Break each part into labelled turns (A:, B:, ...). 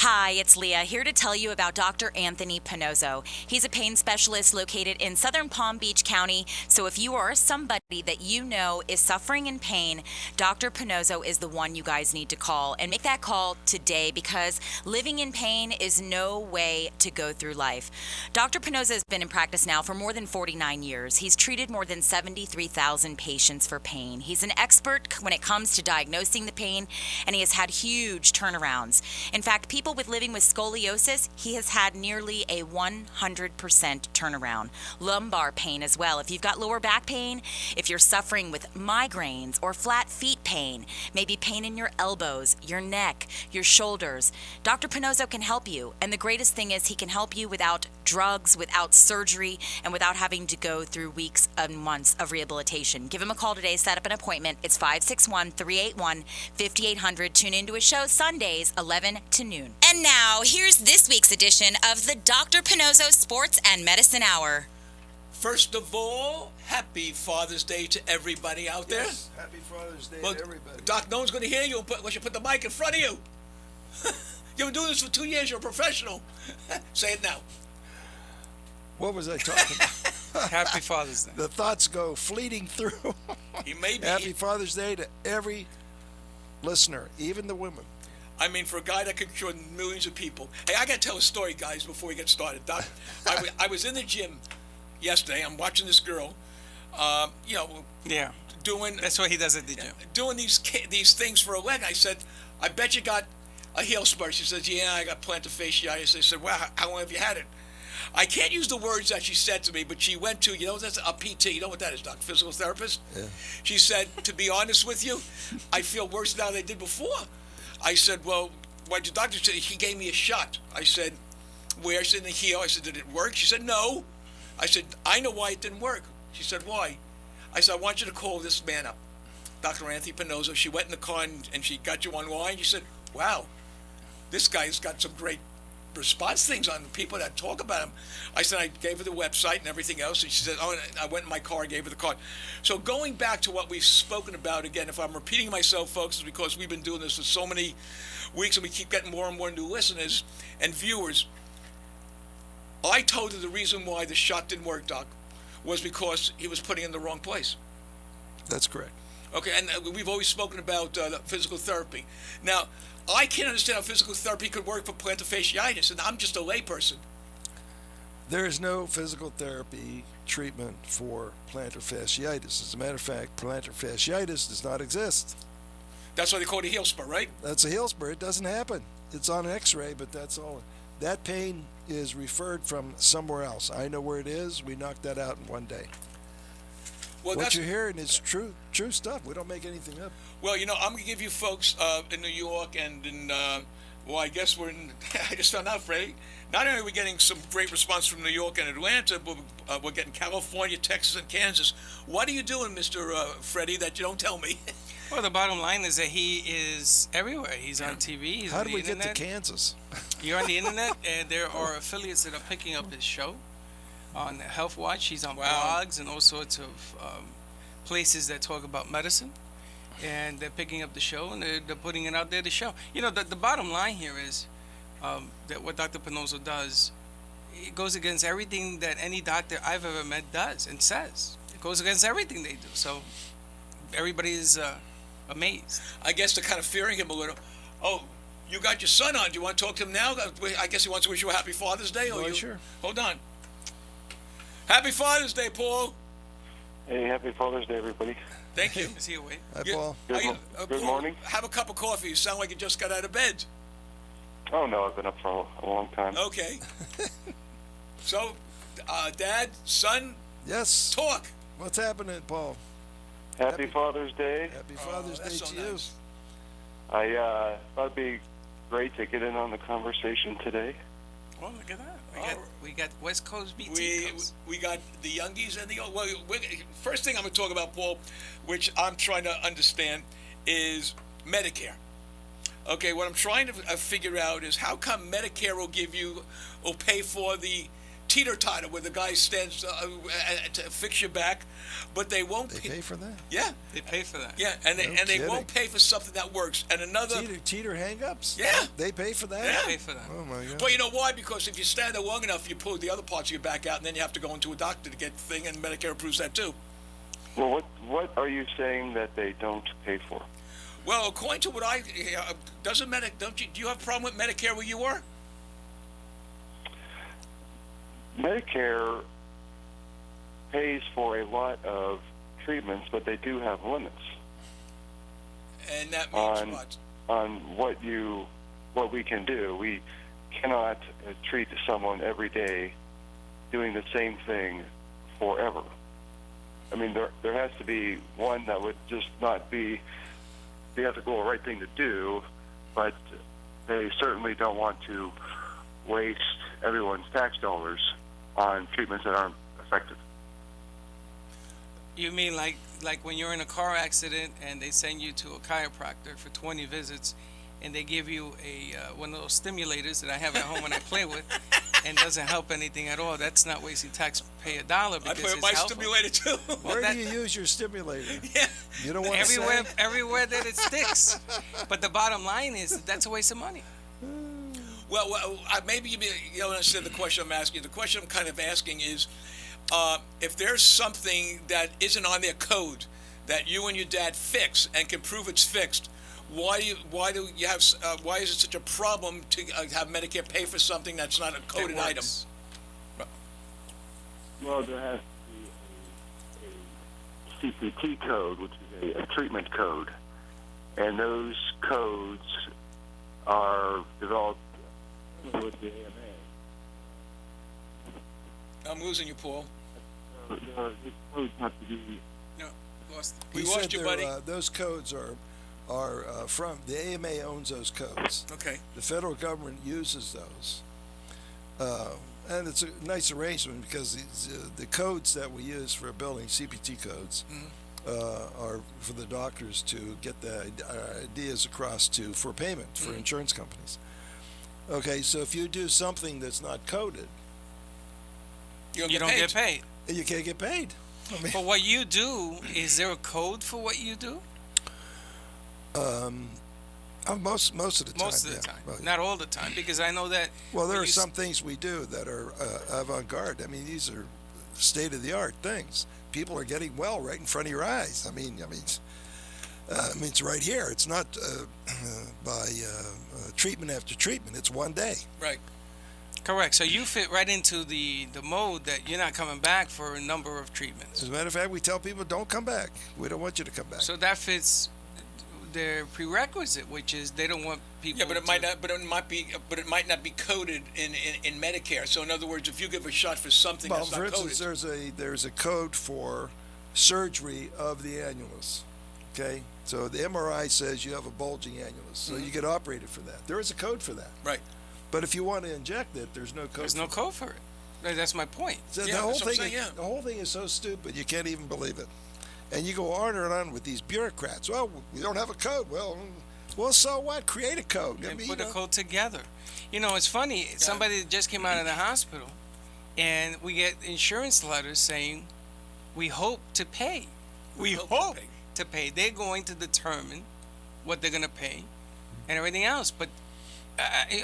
A: Hi, it's Leah, here to tell you about Dr. Anthony Pannozzo. He's a pain specialist located in southern Palm Beach County, so if you are somebody that you know is suffering in pain, Dr. Pannozzo is the one you guys need to call. And make that call today because living in pain is no way to go through life. Dr. Pannozzo has been in practice now for more than 49 years. He's treated more than 73,000 patients for pain. He's an expert when it comes to diagnosing the pain, and he has had huge turnarounds. In fact, people living with scoliosis, he has had nearly a 100% turnaround. Lumbar pain as well. If you've got lower back pain, if you're suffering with migraines or flat feet pain, maybe pain in your elbows, your neck, your shoulders, Dr. Pannozzo can help you. And the greatest thing is he can help you without drugs, without surgery, and without having to go through weeks and months of rehabilitation. Give him a call today, set up an appointment. It's 561-381-5800. Tune into his show Sundays, 11 to noon. And now, here's this week's edition of the Dr. Pannozzo Sports and Medicine Hour.
B: First of all, happy Father's Day to everybody out there.
C: Yes, happy Father's Day to everybody.
B: Doc, no one's going to hear you unless you put the mic in front of you. You've been doing this for 2 years. You're a professional. Say it now.
C: What was I talking about?
D: Happy Father's Day.
C: The thoughts go fleeting through.
B: He may be.
C: Happy Father's Day to every listener, even the women.
B: I mean, for a guy that can cure millions of people. Hey, I got to tell a story, guys, before we get started. Doc, I was in the gym yesterday. I'm watching this girl,
D: Yeah.
B: doing.
D: That's what he does at the gym.
B: Doing these things for a leg. I said, I bet you got a heel spur. She says, yeah, I got plantar fasciitis. I said, wow, how long have you had it? I can't use the words that she said to me, but she went to, that's a PT. You know what that is, Doc? Physical therapist?
C: Yeah.
B: She said, to be honest with you, I feel worse now than I did before. I said, well, what the doctor said, he gave me a shot. I said, where? She said, in the heel. I said, did it work? She said, no. I said, I know why it didn't work. She said, why? I said, I want you to call this man up, Dr. Anthony Pannozzo. She went in the car and she got you online. She said, wow, this guy's got some great response things on the people that talk about him. I said, I gave her the website and everything else, and she said, oh, and I went in my car and gave her the card. So going back to what we've spoken about again, if I'm repeating myself, folks, it's because we've been doing this for so many weeks and we keep getting more and more new listeners and viewers. I told her the reason why the shot didn't work, Doc, was because he was putting it in the wrong place.
C: That's correct.
B: Okay, and we've always spoken about physical therapy. Now, I can't understand how physical therapy could work for plantar fasciitis, and I'm just a layperson.
C: There is no physical therapy treatment for plantar fasciitis. As a matter of fact, plantar fasciitis does not exist.
B: That's why they call it a heel spur, right?
C: That's a heel spur. It doesn't happen. It's on an x-ray, but that's all. That pain is referred from somewhere else. I know where it is. We knocked that out in one day.
B: Well,
C: what you're hearing is true stuff. We don't make anything up.
B: Well, I'm going to give you folks in New York and in, I guess we're in, I just found out, Freddy, not only are we getting some great response from New York and Atlanta, but we're getting California, Texas, and Kansas. What are you doing, Mr. Freddy, that you don't tell me?
D: Well, the bottom line is that he is everywhere. He's on TV. He's
C: How
D: on
C: do
D: the
C: we get
D: internet.
C: to Kansas?
D: You're on the internet, and there are affiliates that are picking up his show on Health Watch. He's on blogs and all sorts of places that talk about medicine, and they're picking up the show and they're putting it out there to show. The bottom line here is that what Dr. Pannozzo does, it goes against everything that any doctor I've ever met does and says. It goes against everything they do. So everybody is amazed.
B: I guess they're kind of fearing him a little. Oh, you got your son on. Do you want to talk to him now? I guess he wants to wish you a happy Father's Day.
C: Well, sure.
B: Hold on. Happy Father's Day, Paul.
E: Hey, happy Father's Day, everybody.
B: Thank you.
D: Is he awake?
C: Hi, Paul.
E: Good
B: Paul,
E: morning.
B: Have a cup of coffee. You sound like you just got out of bed.
E: Oh, no, I've been up for a long time.
B: Okay. So, Dad, son,
C: Yes.
B: talk.
C: What's happening, Paul?
E: Happy Father's Day.
C: Happy Father's Day
B: that's so
C: to you.
B: nice.
E: I thought it'd be great to get in on the conversation today.
D: Oh, look at that.
B: Oh.
D: We got West Coast BT.
B: We got the youngies and the old. Well, first thing I'm going to talk about, Paul, which I'm trying to understand, is Medicare. Okay, what I'm trying to figure out is how come Medicare will pay for the teeter-totter where the guy stands to fix your back, but they won't
C: They pay for that.
B: Yeah,
D: They pay for that.
B: yeah, and
C: No
B: they won't
C: kidding.
B: pay for something that works. And another,
C: Teeter hang-ups?
B: Yeah.
C: They pay for that?
B: Yeah.
D: Pay for that.
C: Oh, my God.
B: well, you know why? Because if you stand there long enough, you pull the other parts of your back out, and then you have to go into a doctor to get the thing, and Medicare approves that too.
E: Well, what are you saying that they don't pay for?
B: Well, according to what do you have a problem with Medicare where you are?
E: Medicare pays for a lot of treatments, but they do have limits
B: And that means
E: on
B: what?
E: what we can do. We cannot treat someone every day doing the same thing forever. I mean, there has to be one that would just not be the ethical or right thing to do, but they certainly don't want to waste everyone's tax dollars on treatments that aren't effective.
D: You mean like when you're in a car accident and they send you to a chiropractor for 20 visits, and they give you a one of those stimulators that I have at home and I play with, and doesn't help anything at all? That's not wasting taxpayer dollar
B: I
D: because
B: play with
D: it's
B: my
D: helpful.
B: stimulator too.
C: Where
D: that-
C: do you use your stimulator?
B: Yeah.
C: You don't want to
D: Everywhere,
C: say?
D: everywhere that it sticks. But the bottom line is that's a waste of money.
B: Well, maybe you don't understand the question I'm asking. The question I'm kind of asking is, if there's something that isn't on their code that you and your dad fix and can prove it's fixed, why is it such a problem to have Medicare pay for something that's not a coded
D: That
B: item?
D: works.
E: Well, there has to be a CPT code, which is a treatment code, and those codes are developed with the AMA.
B: I'm losing you, Paul.
E: These codes have to be.
B: No, lost.
C: He
B: We
C: said
B: lost you,
C: they're,
B: buddy.
C: those codes are from the AMA owns those codes.
B: Okay.
C: The federal government uses those, and it's a nice arrangement because the codes that we use for building CPT codes are for the doctors to get the ideas across for payment for insurance companies. Okay, so if you do something that's not coded,
D: You don't get paid.
C: you can't get paid. I mean,
D: But what you do, is there a code for what you do?
C: most of the time.
D: Most of the
C: yeah.
D: time,
C: Well,
D: not all the time, because I know that.
C: Well, there
D: when
C: are
D: you
C: some things we do that are avant-garde. I mean, these are state-of-the-art things. People are getting well right in front of your eyes. I mean, it's right here. It's not by treatment after treatment. It's one day.
B: Right.
D: Correct. So you fit right into the mode that you're not coming back for a number of treatments.
C: As a matter of fact, we tell people don't come back. We don't want you to come back.
D: So that fits their prerequisite, which is they don't want people.
B: Yeah, but it might not be coded in Medicare. So in other words, if you give a shot for something
C: Well,
B: that's
C: for
B: not coded,
C: instance, there's a code for surgery of the annulus. Okay, so the MRI says you have a bulging annulus, so you get operated for that. There is a code for that.
B: right?
C: But if you want to inject it, there's no code.
D: There's no code for it. That's my point.
C: So
B: Yeah,
C: the whole
B: that's what I'm
C: thing,
B: saying, yeah.
C: the whole thing is so stupid you can't even believe it. And you go on and on with these bureaucrats. Well, we don't have a code. Well, so what? Create a code. I
D: And
C: mean,
D: put
C: you
D: a
C: know.
D: code together. You know, it's funny. Somebody just came out of the hospital, and we get insurance letters saying, "We hope to pay. We hope to pay." They're going to determine what they're going to pay, and everything else. But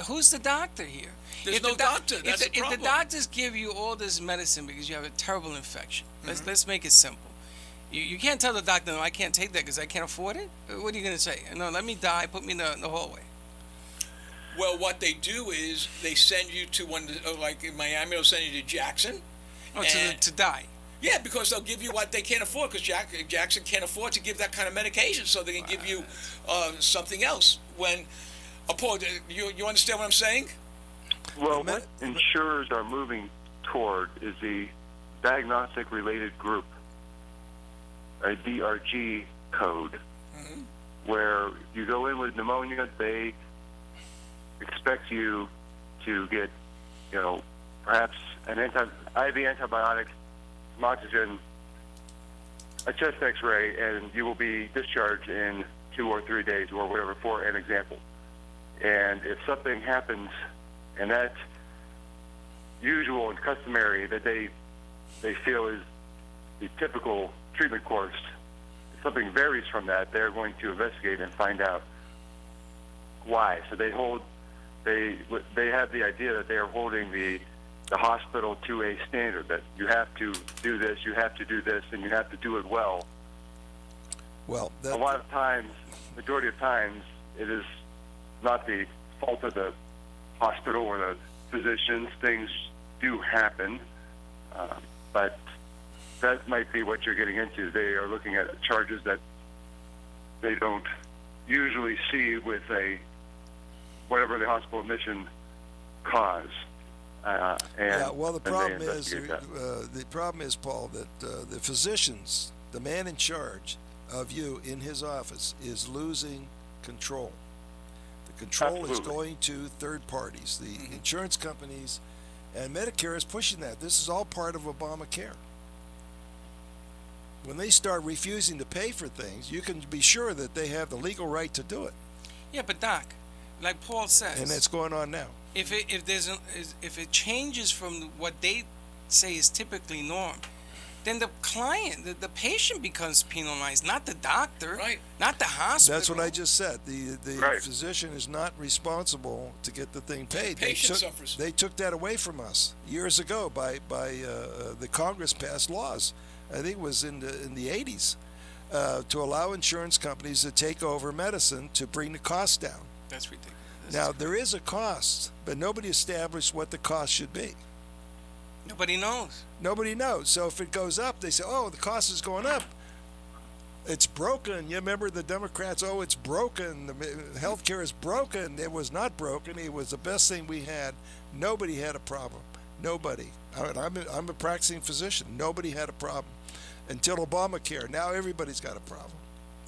D: who's the doctor here?
B: There's no doctor. That's the
D: If the
B: problem.
D: doctors give you all this medicine because you have a terrible infection, let's make it simple. You can't tell the doctor, "No, I can't take that because I can't afford it." What are you going to say? "No, let me die. Put me in the hallway."
B: Well, what they do is they send you to like in Miami, they'll send you to Jackson.
D: Oh,
B: And-
D: to die.
B: Yeah, because they'll give you what they can't afford, because Jackson can't afford to give that kind of medication, so they can give you something else. When, Paul, you understand what I'm saying?
E: Well, what insurers are moving toward is the diagnostic-related group, a DRG code, where you go in with pneumonia, they expect you to get, perhaps an IV antibiotic, some oxygen, a chest X-ray, and you will be discharged in 2 or 3 days or whatever, for an example. And if something happens and that usual and customary that they feel is the typical treatment course, if something varies from that, they're going to investigate and find out why. So they have the idea that they are holding the hospital to a standard, that you have to do this, you have to do this, and you have to do it well.
C: Well,
E: A lot of times, majority of times, it is not the fault of the hospital or the physicians. Things do happen, but that might be what you're getting into. They are looking at charges that they don't usually see with whatever the hospital admission cause.
C: Yeah, well, the problem is, Paul, that the physicians, the man in charge of you in his office, is losing control. The control is going to third parties, the insurance companies, and Medicare is pushing that. This is all part of Obamacare. When they start refusing to pay for things, you can be sure that they have the legal right to do it.
D: Yeah, but Doc, like Paul says,
C: And that's going on now.
D: if it changes from what they say is typically norm, then the client, the patient becomes penalized, not the doctor,
B: Right.
D: not the hospital.
C: That's what I just said. The
E: Right.
C: physician is not responsible to get the thing paid.
B: Patient suffers.
C: They took that away from us years ago by the Congress passed laws. I think it was in the 80s to allow insurance companies to take over medicine to bring the cost down.
D: That's ridiculous.
C: Now there is a cost, but nobody established what the cost should be.
D: Nobody knows.
C: Nobody knows. So if it goes up, they say, "Oh, the cost is going up. It's broken." You remember the Democrats? "Oh, it's broken. The healthcare is broken." It was not broken. It was the best thing we had. Nobody had a problem. Nobody. I'm a practicing physician. Nobody had a problem until Obamacare. Now everybody's got a problem.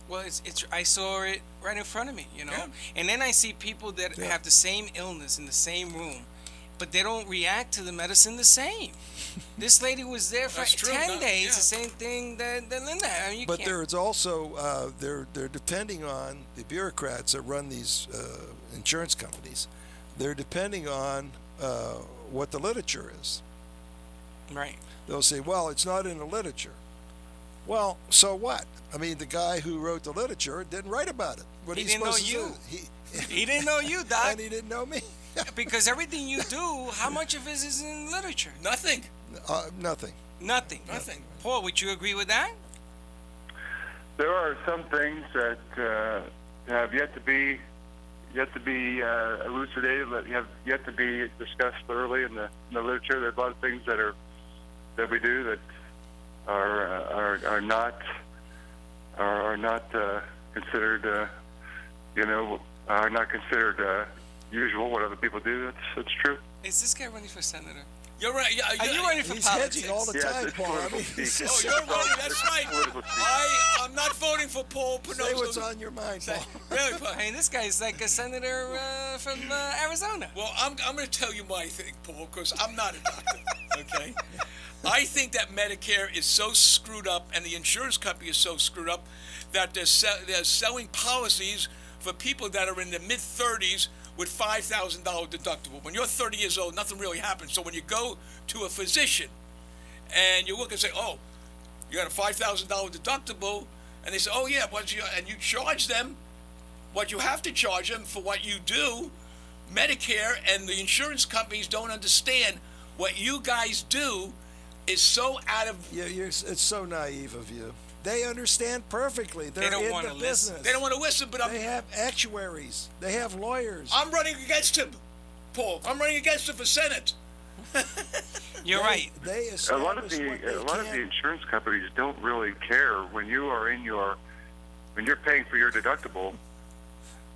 D: Well, I saw it right in front of me,
B: Yeah.
D: And then I see people that have the same illness in the same room, but they don't react to the medicine the same. This lady was there for
B: That's true.
D: 10 days,
B: Yeah.
D: the same thing that Linda had. I mean, you
C: But
D: can't.
C: there's also they're depending on the bureaucrats that run these insurance companies. They're depending on what the literature is.
D: Right.
C: They'll say, "Well, it's not in the literature." Well, so what? I mean, the guy who wrote the literature didn't write about it. What
D: He
C: he's
D: didn't know
C: supposed to
D: you.
C: do?
D: He didn't know you, Doc.
C: And he didn't know me.
D: Because everything you do, how much of it is in literature?
B: Nothing.
C: Nothing.
D: Nothing.
B: Nothing.
D: Paul, would you agree with that?
E: There are some things that have yet to be elucidated, that have yet to be discussed thoroughly in the literature. There's a lot of things that we do that are not considered are not considered usual. What other people do, that's true.
D: Is this guy running for senator?
B: You're right. Yeah,
D: Are you running for
C: He's
D: politics?
C: hedging all the
E: Yeah,
C: time,
E: it's
C: Paul. I mean,
E: political
C: he's
E: speak.
B: Oh,
C: just
B: you're right. That's right.
E: Political speak.
B: I'm not voting for Paul
C: say
B: Pannozzo.
C: what's on your mind, Paul.
B: Really, Paul.
D: I mean, this guy's like a senator from Arizona.
B: Well, I'm going to tell you my thing, Paul, because I'm not a doctor, okay? I think that Medicare is so screwed up and the insurance company is so screwed up that they're selling policies for people that are in the mid-30s with $5,000 deductible. When you're 30 years old, nothing really happens. So when you go to a physician and you look and say, "Oh, you got a $5,000 deductible," and they say, "Oh, yeah," and you charge them what you have to charge them for what you do, Medicare and the insurance companies don't understand what you guys do is so out of...
C: It's so naive of you. They understand perfectly. They're
D: don't
C: in
D: wanna
C: the
D: listen.
C: business.
B: They don't want to listen, but
C: They have actuaries. They have lawyers.
B: I'm running against him, Paul. I'm running against him for Senate.
D: You're right.
C: They
E: A lot of
C: establish what they
E: the
C: can.
E: insurance companies don't really care when you're paying for your deductible.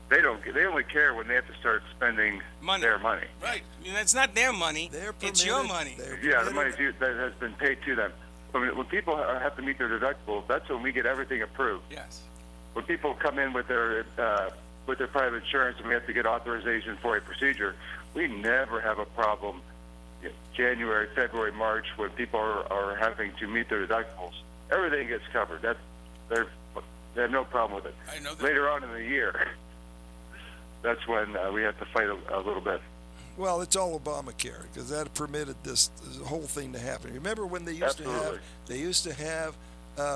E: They only care when they have to start spending
D: Money.
E: their money.
B: Right.
D: I mean, that's not their money.
C: They're
D: It's your
C: permitted-
D: money.
C: they're
E: Yeah, the
C: permitted-
E: money that has been paid to them. When people have to meet their deductible, that's when we get everything approved.
D: Yes.
E: When people come in with their private insurance and we have to get authorization for a procedure, we never have a problem. January, February, March, when people are having to meet their deductibles, everything gets covered. They have no problem with it.
B: I know that.
E: Later on in the year, that's when we have to fight a little bit.
C: Well, it's all Obamacare because that permitted this whole thing to happen. Remember when they used to have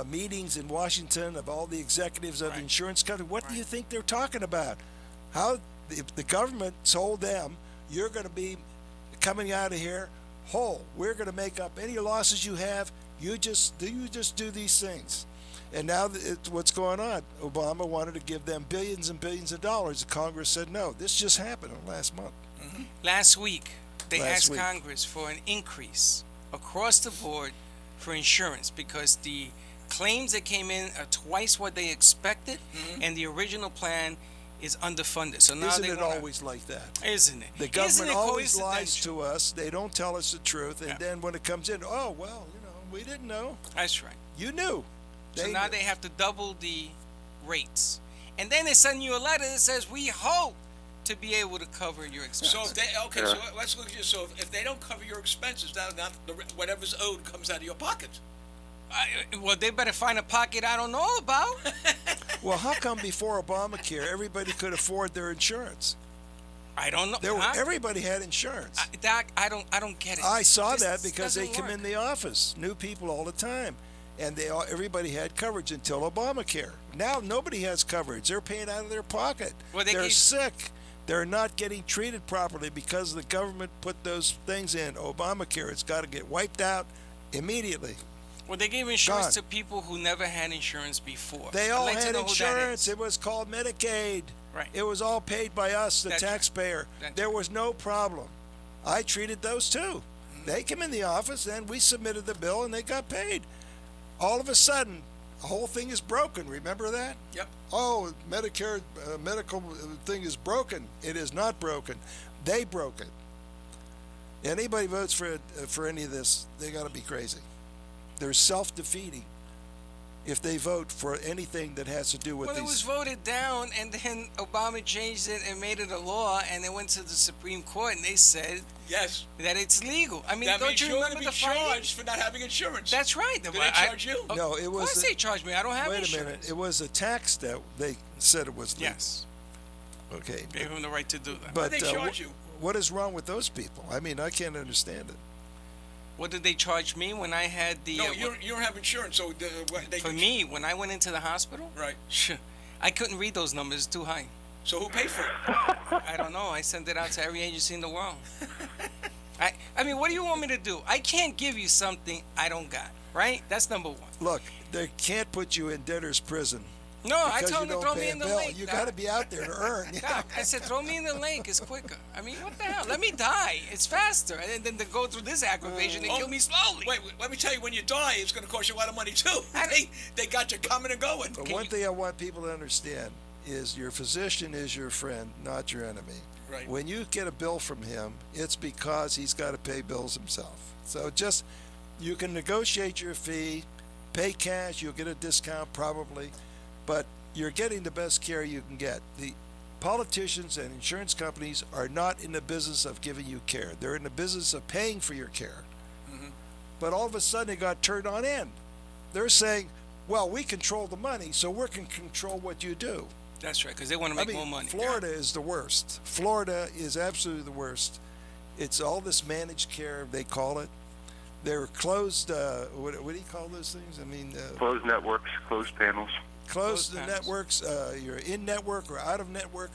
C: meetings in Washington of all the executives of the insurance company? What do you think they're talking about? How the government told them, you're going to be coming out of here whole. We're going to make up any losses you have. You just do these things. And now what's going on? Obama wanted to give them billions and billions of dollars. The Congress said no. This just happened last month.
D: Mm-hmm. Last week, they asked Congress for an increase across the board for insurance because the claims that came in are twice what they expected, and the original plan is underfunded. So now
C: Isn't it always like that?
D: Isn't it?
C: The government always lies to us. They don't tell us the truth, and then when it comes in, oh well, we didn't know.
D: That's right.
C: You knew.
D: So now they have to double the rates, and then they send you a letter that says we hope to be able to cover your expenses.
B: So if they so let's look at this. So if they don't cover your expenses, now whatever's owed comes out of your pocket.
D: Well, they better find a pocket I don't know about.
C: Well, how come before Obamacare everybody could afford their insurance?
D: I don't know.
C: Everybody had insurance.
D: Doc, I don't get it.
C: I saw that because they come in the office, new people all the time, and everybody had coverage until Obamacare. Now nobody has coverage. They're paying out of their pocket.
D: Well,
C: they're sick. They're not getting treated properly because the government put those things in Obamacare. It's got to get wiped out immediately.
D: Well, they gave insurance to people who never had insurance before.
C: They all had insurance. It was called Medicaid.
D: Right.
C: It was all paid by us, the taxpayer. There was no problem. I treated those too. They came in the office and we submitted the bill and they got paid. All of a sudden, the whole thing is broken. Remember that?
B: Yep.
C: Oh, Medicare medical thing is broken. It is not broken. They broke it. Anybody votes for any of this, they got to be crazy. They're self-defeating if they vote for anything that has to do with
D: these. Well, it was voted down, and then Obama changed it and made it a law, and they went to the Supreme Court, and they said that it's legal. I mean, don't you remember the fight?
B: Charged for not having insurance.
D: That's right.
B: Did they charge you?
C: No, it was.
D: Of course they charged me. I don't have insurance.
C: Wait a minute. It was a tax that they said it was legal.
D: Yes.
C: Okay.
D: Gave them the right to do that.
C: But
B: they charge you?
C: What is wrong with those people? I mean, I can't understand it.
D: What did they charge me when I had the...
B: No, you don't have insurance, so...
D: For me, when I went into the hospital?
B: Right.
D: I couldn't read those numbers. It's too high.
B: So who paid for it?
D: I don't know. I sent it out to every agency in the world. I mean, what do you want me to do? I can't give you something I don't got, right? That's number one.
C: Look, they can't put you in debtor's prison.
D: No, I told them to throw me in the lake.
C: You got to be out there to earn.
D: Doc, I said, throw me in the lake. It's quicker. I mean, what the hell? Let me die. It's faster. And then to go through this aggravation and kill me slowly.
B: Wait, let me tell you, when you die, it's going to cost you a lot of money, too. They got you coming and going.
C: But one thing I want people to understand is your physician is your friend, not your enemy.
B: Right.
C: When you get a bill from him, it's because he's got to pay bills himself. So you can negotiate your fee, pay cash, you'll get a discount probably, but you're getting the best care you can get. The politicians and insurance companies are not in the business of giving you care. They're in the business of paying for your care. Mm-hmm. But all of a sudden it got turned on end. They're saying, well, we control the money, so we can control what you do.
D: That's right, because they want to make more money.
C: Florida is the worst. Florida is absolutely the worst. It's all this managed care, they call it. They're closed, what do you call those things? I mean...
E: closed networks, closed panels.
C: Closed networks, you're in network or out of network.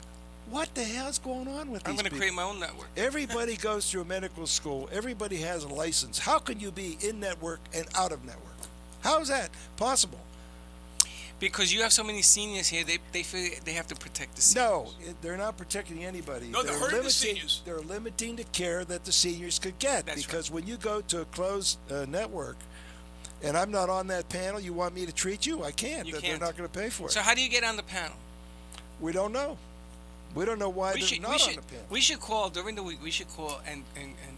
C: What the hell's going on with these people?
D: I'm going to create my own network.
C: Everybody goes through medical school. Everybody has a license. How can you be in network and out of network? How is that possible?
D: Because you have so many seniors here, they feel they have to protect the seniors.
C: No, they're not protecting anybody.
B: No, they're hurting the seniors.
C: They're limiting the care that the seniors could get.
D: That's
C: because
D: right.
C: When you go to a closed network, and I'm not on that panel, you want me to treat you? I can't. They're not going to pay for it.
D: So how do you get on the panel?
C: We don't know. We don't know why they're not on the panel.
D: We should call during the week. We should call and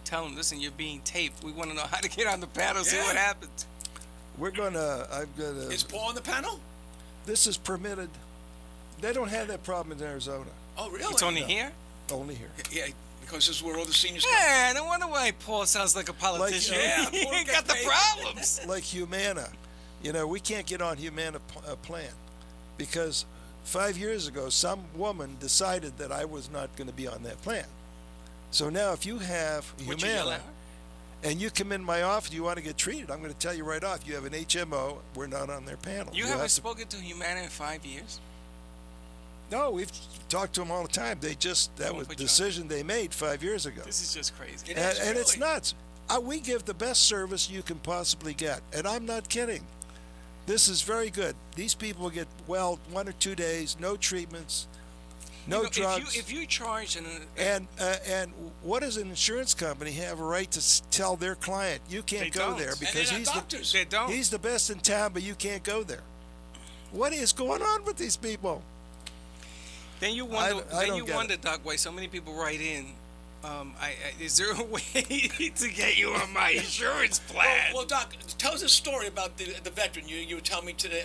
D: tell them, listen, you're being taped. We want to know how to get on the panel, see what happens.
C: I'm going to...
B: Is Paul on the panel?
C: This is permitted. They don't have that problem in Arizona.
B: Oh, really?
D: It's only here?
C: Only here.
B: Yeah, because this is where all the seniors come.
D: Yeah, no wonder why Paul sounds like a politician. He ain't got the problems.
C: Like Humana. We can't get on Humana plan because 5 years ago, some woman decided that I was not going to be on that plan. So now if you have
D: What you yell
C: Humana
D: at her?
C: and you come in my office, you want to get treated, I'm going to tell you right off, you have an HMO, we're not on their panel.
D: You
C: You'll
D: haven't
C: have to-
D: spoken to Humana in 5 years?
C: No, we've talked to them all the time. They just, that
D: Don't
C: was
D: put
C: the
D: you on.
C: decision they made 5 years ago.
D: This is just crazy.
B: It is,
C: And it's
B: really.
C: nuts. We give the best service you can possibly get, and I'm not kidding. This is very good. These people get well 1 or 2 days, no treatments, no
D: You know,
C: drugs.
D: If you charge
C: and what does an insurance company have a right to tell their client you can't
D: They
C: go
D: don't.
C: there
D: And
C: because
B: they're not doctors.
D: they don't.
C: he's the best in town, but you can't go there? What is going on with these people?
D: Then you wonder,
C: I don't get it.
D: Doc, why so many people write in. Is there a way to get you on my insurance plan?
B: Well, Doc, tell us a story about the veteran. You were telling me today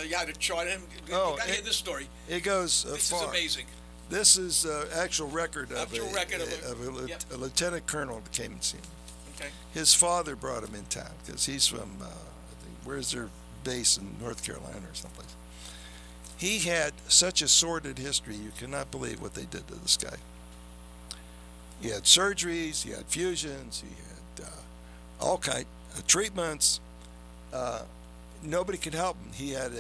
B: you had to chart him.
C: Oh,
B: You got to hear this story.
C: It goes
B: This
C: far.
B: is amazing.
C: This is actual record of
B: Actual record of yep.
C: a lieutenant colonel that came and seen him.
B: Okay.
C: His father brought him in town because he's from, I think, where's their base in North Carolina or someplace. He had such a sordid history, you cannot believe what they did to this guy. He had surgeries, he had fusions, he had all kind of treatments. Nobody could help him. He had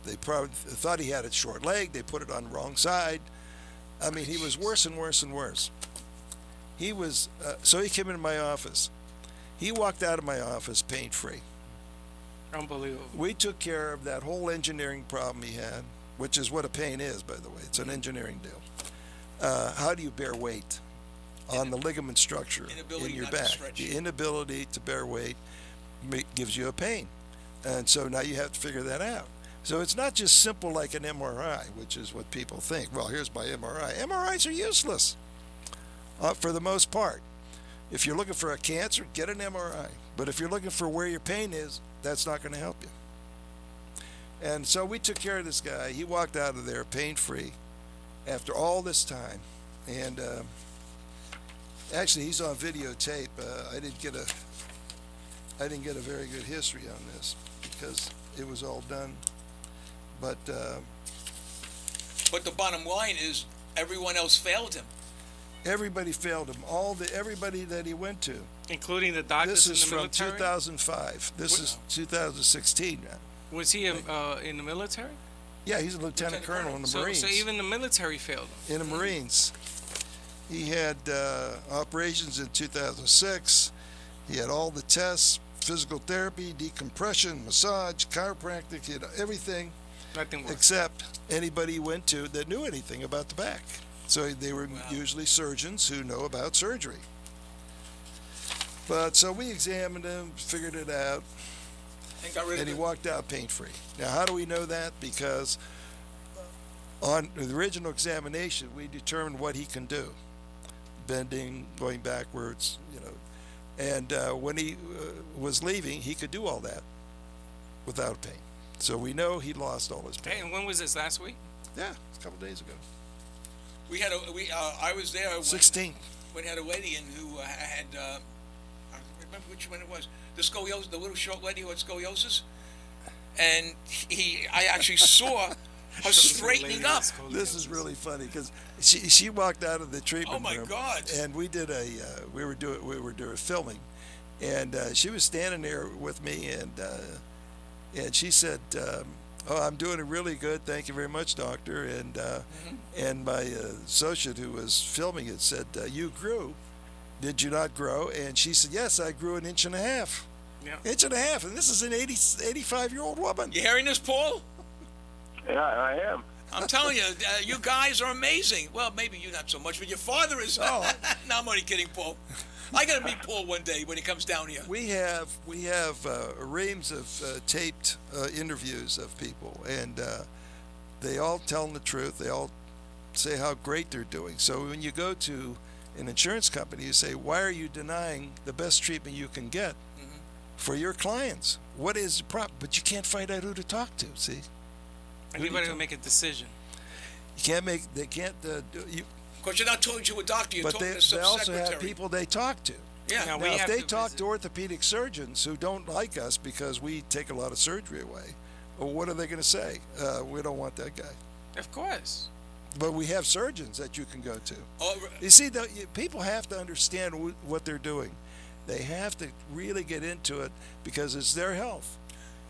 C: they probably thought he had a short leg. They put it on the wrong side. I mean, he was worse and worse and worse. He was, so he came into my office. He walked out of my office pain-free.
D: Unbelievable.
C: We took care of that whole engineering problem he had, which is what a pain is, by the way. It's an engineering deal. How do you bear weight on the ligament structure
B: Inability
C: in your
B: not to
C: back?
B: stretch.
C: The inability to bear weight gives you a pain. And so now you have to figure that out. So it's not just simple like an MRI, which is what people think. Well, here's my MRI. MRIs are useless for the most part. If you're looking for a cancer, get an MRI. But if you're looking for where your pain is, that's not going to help you. And so we took care of this guy. He walked out of there pain-free after all this time. And actually, he's on videotape. I didn't get a very good history on this because it was all done. But
B: the bottom line is everyone else failed him.
C: everybody failed him. Everybody that he went to.
D: Including the doctors
C: This is
D: in the
C: from
D: military?
C: 2005. This is 2016 now.
D: Was he in the military?
C: Yeah, he's a lieutenant colonel in the Marines.
D: So even the military failed him.
C: In the Marines. He had operations in 2006. He had all the tests, physical therapy, decompression, massage, chiropractic, he had everything
D: Nothing worked.
C: except anybody he went to that knew anything about the back. So they were usually surgeons who know about surgery. But so we examined him, figured it out,
B: And got rid
C: and he
B: of
C: walked out pain-free. Now, how do we know that? Because on the original examination, we determined what he can do. Bending, going backwards, And when he was leaving, he could do all that without pain. So we know he lost all his
D: Hey,
C: pain.
D: and when was this, last week?
C: Yeah, it's a couple days ago.
B: I was there
C: 16.
B: when had a lady in who had I remember which one it was, the scoliosis, the little short lady who had scoliosis, and I actually saw her straightening up.
C: This is really funny because she walked out of the treatment
B: Oh my
C: room,
B: God!
C: and we did we were doing filming, and she was standing there with me, and she said, "Oh, I'm doing it really good. Thank you very much, doctor." And my associate who was filming it said, "You grew. Did you not grow?" And she said, "Yes, I grew an inch and a half."
D: Yeah.
C: Inch and a half, and this is an 85-year-old woman.
B: You hearing this, Paul?
E: Yeah, I am.
B: I'm telling you, you guys are amazing. Well, maybe you not so much, but your father is.
C: Oh.
B: No, I'm only kidding, Paul. I got to meet Paul one day when he comes down here.
C: We have reams of taped interviews of people, and they all tell the truth. They all say how great they're doing. So when you go to an insurance company, you say, "Why are you denying the best treatment you can get for your clients? What is the problem?" But you can't find out who to talk to. See,
D: Anybody will make a decision.
C: you can't make. They can't.
B: Because you're not talking to a doctor, you're
C: But
B: talking
C: they
B: to some
C: also
B: secretary.
C: have people they talk to.
B: Yeah.
D: Now,
C: Now,
D: we
C: if
D: have
C: they
D: to
C: talk
D: visit.
C: to orthopedic surgeons who don't like us because we take a lot of surgery away, well, what are they going to say? We don't want that guy.
D: Of course.
C: But we have surgeons that you can go to.
B: Oh,
C: You see, people have to understand what they're doing. They have to really get into it because it's their health.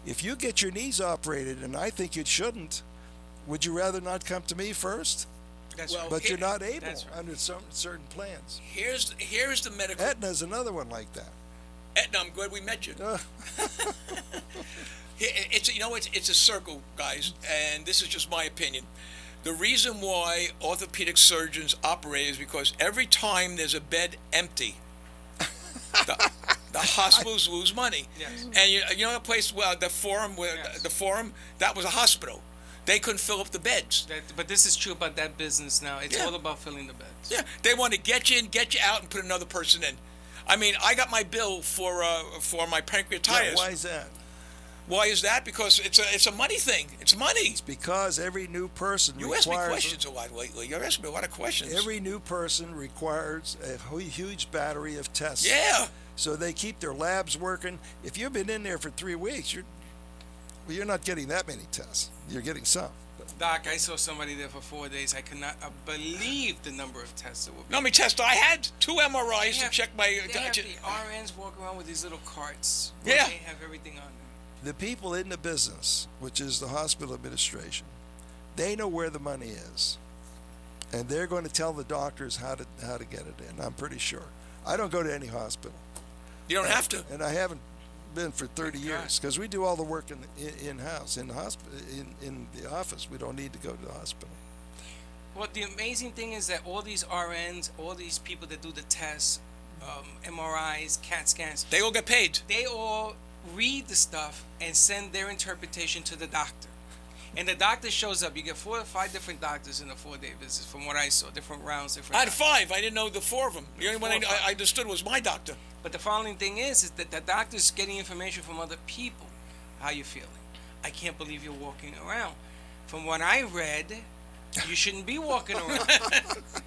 C: If you get your knees operated, and I think you shouldn't, would you rather not come to me first?
D: That's
B: Well,
D: right.
C: But you're not able
D: That's right.
C: under some certain plans.
B: here's the medical.
C: Aetna's another one like that.
B: Aetna, I'm glad we met you. It's a circle, guys, and this is just my opinion. The reason why orthopedic surgeons operate is because every time there's a bed empty, the hospitals lose money.
D: Yes.
B: And you know the place, the forum,
D: Yes.
B: the forum, that was a hospital. They couldn't fill up the beds.
D: But this is true about that business now. It's
B: Yeah.
D: all about filling the beds.
B: Yeah, they want to get you in, get you out, and put another person in. I mean, I got my bill for my pancreatitis.
C: Yeah, why is that?
B: Why is that? Because it's a money thing. It's money.
C: Because every new person
B: You ask me
C: requires
B: questions a lot lately. You're asking me a lot of questions.
C: every new person requires a huge battery of tests.
B: Yeah.
C: So they keep their labs working. If you've been in there for 3 weeks, you're not getting that many tests. You're getting some.
D: Doc, I saw somebody there for 4 days. I could not believe the number of tests that were
B: How
D: being.
B: many tests I had? 2 MRIs
D: They
B: to
D: have-
B: check my.
D: They have the RNs walk around with these little carts. Where
B: Yeah.
D: They have everything on them.
C: The people in the business, which is the hospital administration, they know where the money is, and they're going to tell the doctors how to get it in. I'm pretty sure. I don't go to any hospital,
B: You don't have to.
C: and I haven't been for 30
D: Thank God.
C: years because we do all the work in house in the hospital in the office. We don't need to go to the hospital.
D: Well, the amazing thing is that all these RNs, all these people that do the tests, MRIs, CAT scans,
B: They all get paid.
D: they all read the stuff and send their interpretation to the doctor. And the doctor shows up. You get 4 or 5 different doctors in a 4-day visit, from what I saw. Different rounds, different.
B: I had
D: doctors.
B: 5. I didn't know the 4 of them. The only one
D: 4 or 5.
B: I understood was my doctor.
D: But the following thing is that the doctor's getting information from other people. How you feeling? I can't believe you're walking around. From what I read, you shouldn't be walking around.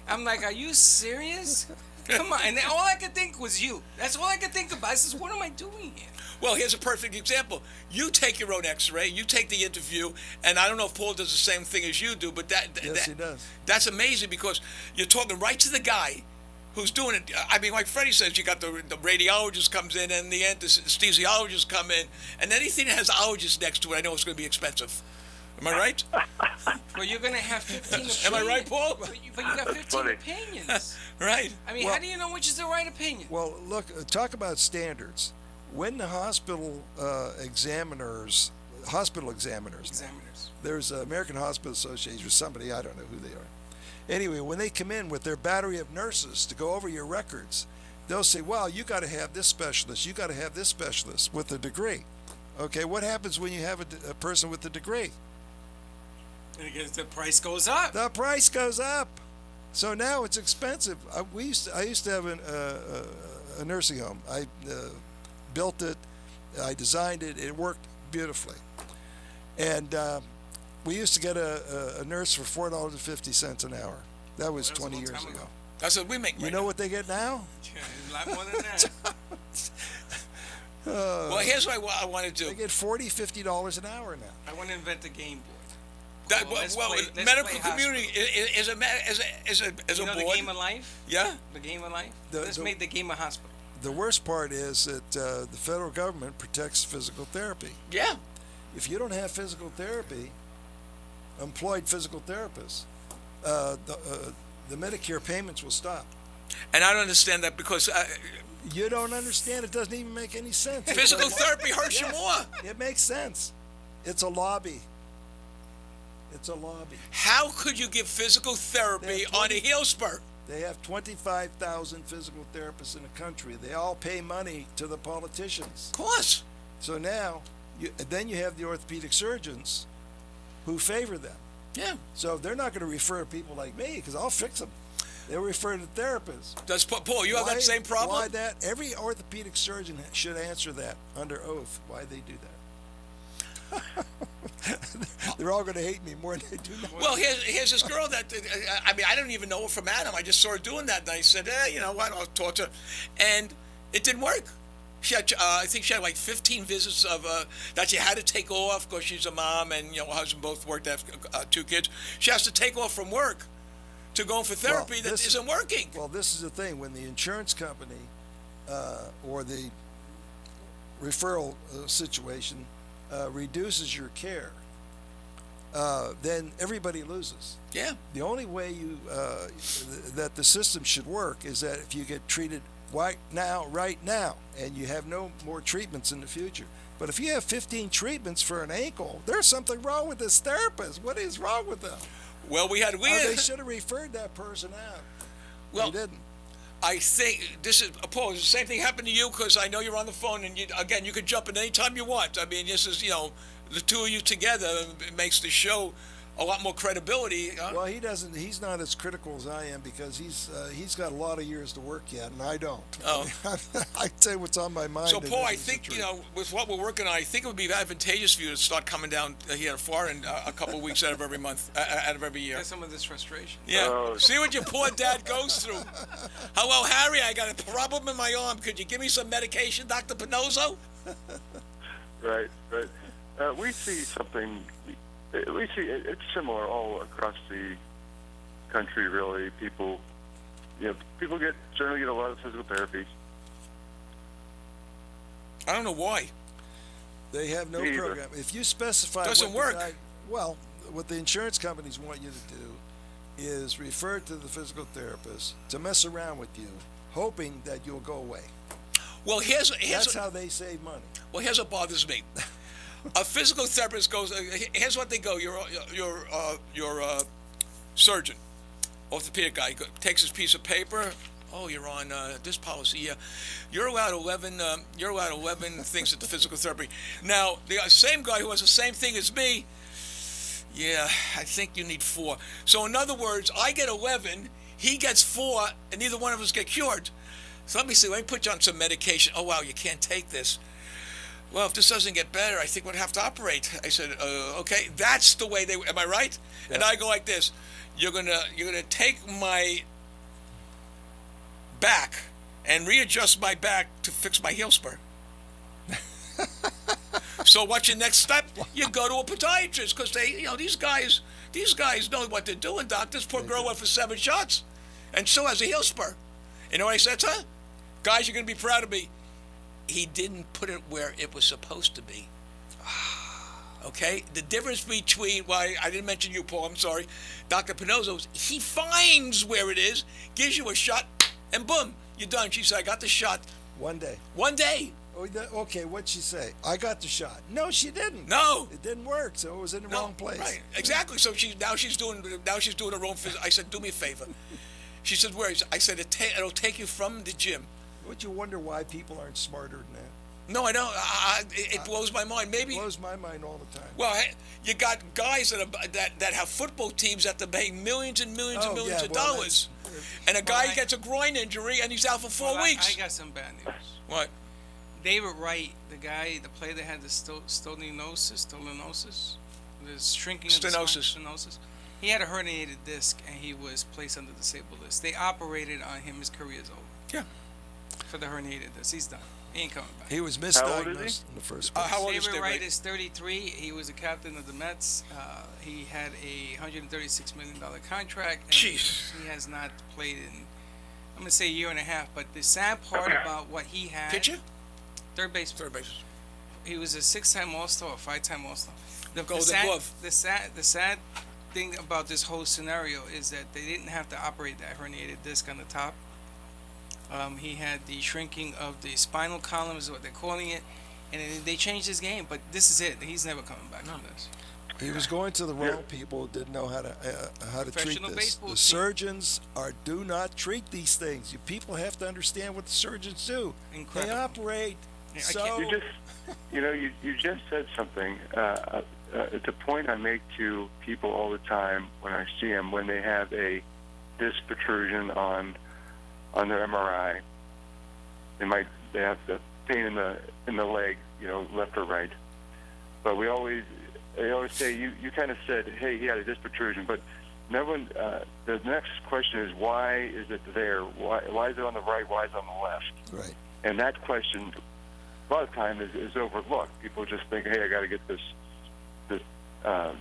D: I'm like, are you serious? Come on. And then all I could think was you. That's all I could think about. I says, what am I doing here?
B: Well, here's a perfect example. You take your own X-ray, you take the interview, and I don't know if Paul does the same thing as you do, but
C: Yes, he does.
B: That's amazing because you're talking right to the guy who's doing it. I mean, like Freddy says, you got the radiologist comes in, and the anesthesiologist come in, and anything that has ologist next to it, I know it's going to be expensive. Am I right?
D: Well, you're going to have 15 opinions.
B: Am I right, Paul?
D: But you got 15
E: funny.
D: opinions.
B: Right.
D: I mean,
C: Well-
D: how do you know which is the right opinion?
C: Well, look, talk about standards. When the hospital examiners
D: Examiners.
C: there's American Hospital Association or somebody, I don't know who they are. Anyway, when they come in with their battery of nurses to go over your records, they'll say, well, you got to have this specialist, you got to have this specialist with a degree. Okay, what happens when you have a person with a degree?
D: Because the price goes up.
C: The price goes up. So now it's expensive. I used to have a nursing home. I built it, I designed it, it worked beautifully. And we used to get a nurse for $4.50 an hour. That was
D: That was a
C: 20
D: long
C: years
D: time
C: ago.
D: ago.
B: That's what we make.
C: You
B: right
C: know
B: now.
C: what they get now?
D: Yeah, a lot more than that.
B: Well, here's what I want to do.
C: They get $40, $50 an hour now.
D: I want to invent a game board.
B: That,
D: Well, let's
B: well,
D: play
B: medical
D: hospital.
B: community is a
D: You know the
B: board.
D: game of life?
B: Yeah.
D: The game of life?
C: The-
D: Let's
C: the-
D: make the game of hospital.
C: The worst part is that the federal government protects physical therapy.
B: Yeah.
C: If you don't have physical therapy, employed physical therapists, the Medicare payments will stop.
B: And I don't understand that because
C: You don't understand. It doesn't even make any sense.
B: physical therapy hurts you
C: Yes.
B: more.
C: It makes sense. It's a lobby. It's a lobby.
B: How could you give physical therapy
C: That's
B: on a heel spur?
C: They have 25,000 physical therapists in the country. They all pay money to the politicians.
B: Of course.
C: So now, then you have the orthopedic surgeons who favor them.
B: Yeah.
C: So they're not going to refer people like me because I'll fix them. They'll refer to therapists.
B: Does Paul? You have that same problem?
C: Why that? Every orthopedic surgeon should answer that under oath. Why they do that? They're all going to hate me more than they do now.
B: Well, here's this girl that I mean I don't even know her from Adam. I just saw her doing that, and I said, you know what? I'll talk to her, and it didn't work. She had, I think she had like 15 visits of that she had to take off because she's a mom and her husband both worked, have 2 kids. She has to take off from work to go for therapy that isn't working.
C: Well, this is the thing: when the insurance company or the referral situation reduces your care, then everybody loses.
B: Yeah.
C: The only way that the system should work is that if you get treated right now, and you have no more treatments in the future. But if you have 15 treatments for an ankle, there's something wrong with this therapist. What is wrong with them?
B: Well,
C: they should have referred that person out.
B: Well,
C: they didn't.
B: I think this is Paul. The same thing happened to you because I know you're on the phone, and you could jump in any time you want. I mean, this is the two of you together makes the show a lot more credibility.
C: Well, he doesn't. He's not as critical as I am because he's got a lot of years to work yet, and I don't.
B: Oh.
C: I tell you what's on my mind.
B: So, Paul, I think with what we're working on, I think it would be advantageous for you to start coming down here to Florida a couple of weeks out of every month, out of every year.
D: Get some of this frustration.
B: Yeah. See what your poor dad goes through. Hello, Harry. I got a problem in my arm. Could you give me some medication, Dr. Pannozzo?
E: Right. We see something. We see it's similar all across the country. Really, people certainly get a lot of physical therapy.
B: I don't know why.
C: They have no program. If you specify,
B: doesn't work.
C: What the insurance companies want you to do is refer to the physical therapist to mess around with you, hoping that you'll go away.
B: Well,
C: that's how they save money.
B: Well, here's what bothers me. A physical therapist goes. Here's what they go. Your surgeon, orthopedic guy, takes his piece of paper. Oh, you're on this policy. Yeah, you're allowed 11. You're allowed 11 things at the physical therapy. Now, the same guy who has the same thing as me. Yeah, I think you need 4. So in other words, I get 11. He gets 4, and neither one of us get cured. So let me see. Let me put you on some medication. Oh wow, you can't take this. Well, if this doesn't get better, I think we'd have to operate. I said, okay, that's the way they. Am I right? Yeah. And I go like this: you're gonna take my back and readjust my back to fix my heel spur. So what's your next step? You go to a podiatrist because they, these guys know what they're doing. Doc, this poor girl went for 7 shots, and still has a heel spur. You know what I said to her? Guys, you're gonna be proud of me. He didn't put it where it was supposed to be. Okay? The difference between, I didn't mention you, Paul, I'm sorry. Dr. Pannozzo, he finds where it is, gives you a shot, and boom, you're done. She said, I got the shot.
C: One day.
B: Oh,
C: okay, what'd she say? I got the shot. No, she didn't.
B: No.
C: It didn't work, so it was in the wrong place.
B: Right, exactly. So now she's doing her own physical. I said, do me a favor. She said, where? I said, it'll take you from the gym.
C: Would you wonder why people aren't smarter than that?
B: No, I don't. It blows my mind. Maybe
C: it blows my mind all the time.
B: Well, you got guys that have football teams that are paying millions and millions and millions of dollars, and a guy gets a groin injury and he's out for 4 weeks.
D: I got some bad news.
B: What?
D: David Wright, the player that had the stenosis, the shrinking of the stenosis. He had a herniated disc and he was placed on the disabled list. They operated on him. His career's over.
B: Yeah.
D: For the herniated disc, he's done. He ain't coming back.
C: He was misdiagnosed in the first place.
B: How old is
D: David Wright is 33. He was a captain of the Mets. He had a $136 million contract. And
B: Jeez.
D: He has not played in, I'm going to say a year and a half. But the sad part about what he had.
B: Pitcher?
D: Third base. He was a 6-time All-Star, or 5-time All-Star.
B: Golden Glove.
D: The sad thing about this whole scenario is that they didn't have to operate that herniated disc on the top. He had the shrinking of the spinal column, is what they're calling it, and they changed his game. But this is it. He's never coming back from this.
C: He was going to the wrong people who didn't know how to treat this. The surgeons do not treat these things. You people have to understand what the surgeons do.
D: Incredible.
C: They operate.
D: Yeah,
E: you just said something. It's a point I make to people all the time when I see them when they have a disc protrusion on their MRI. They have the pain in the leg, left or right. But they always say you kind of said, hey, he had a disc protrusion, but no one. The next question is, why is it there? Why is it on the right? Why is it on the left?
C: Right.
E: And that question a lot of time is overlooked. People just think, hey, I got to get this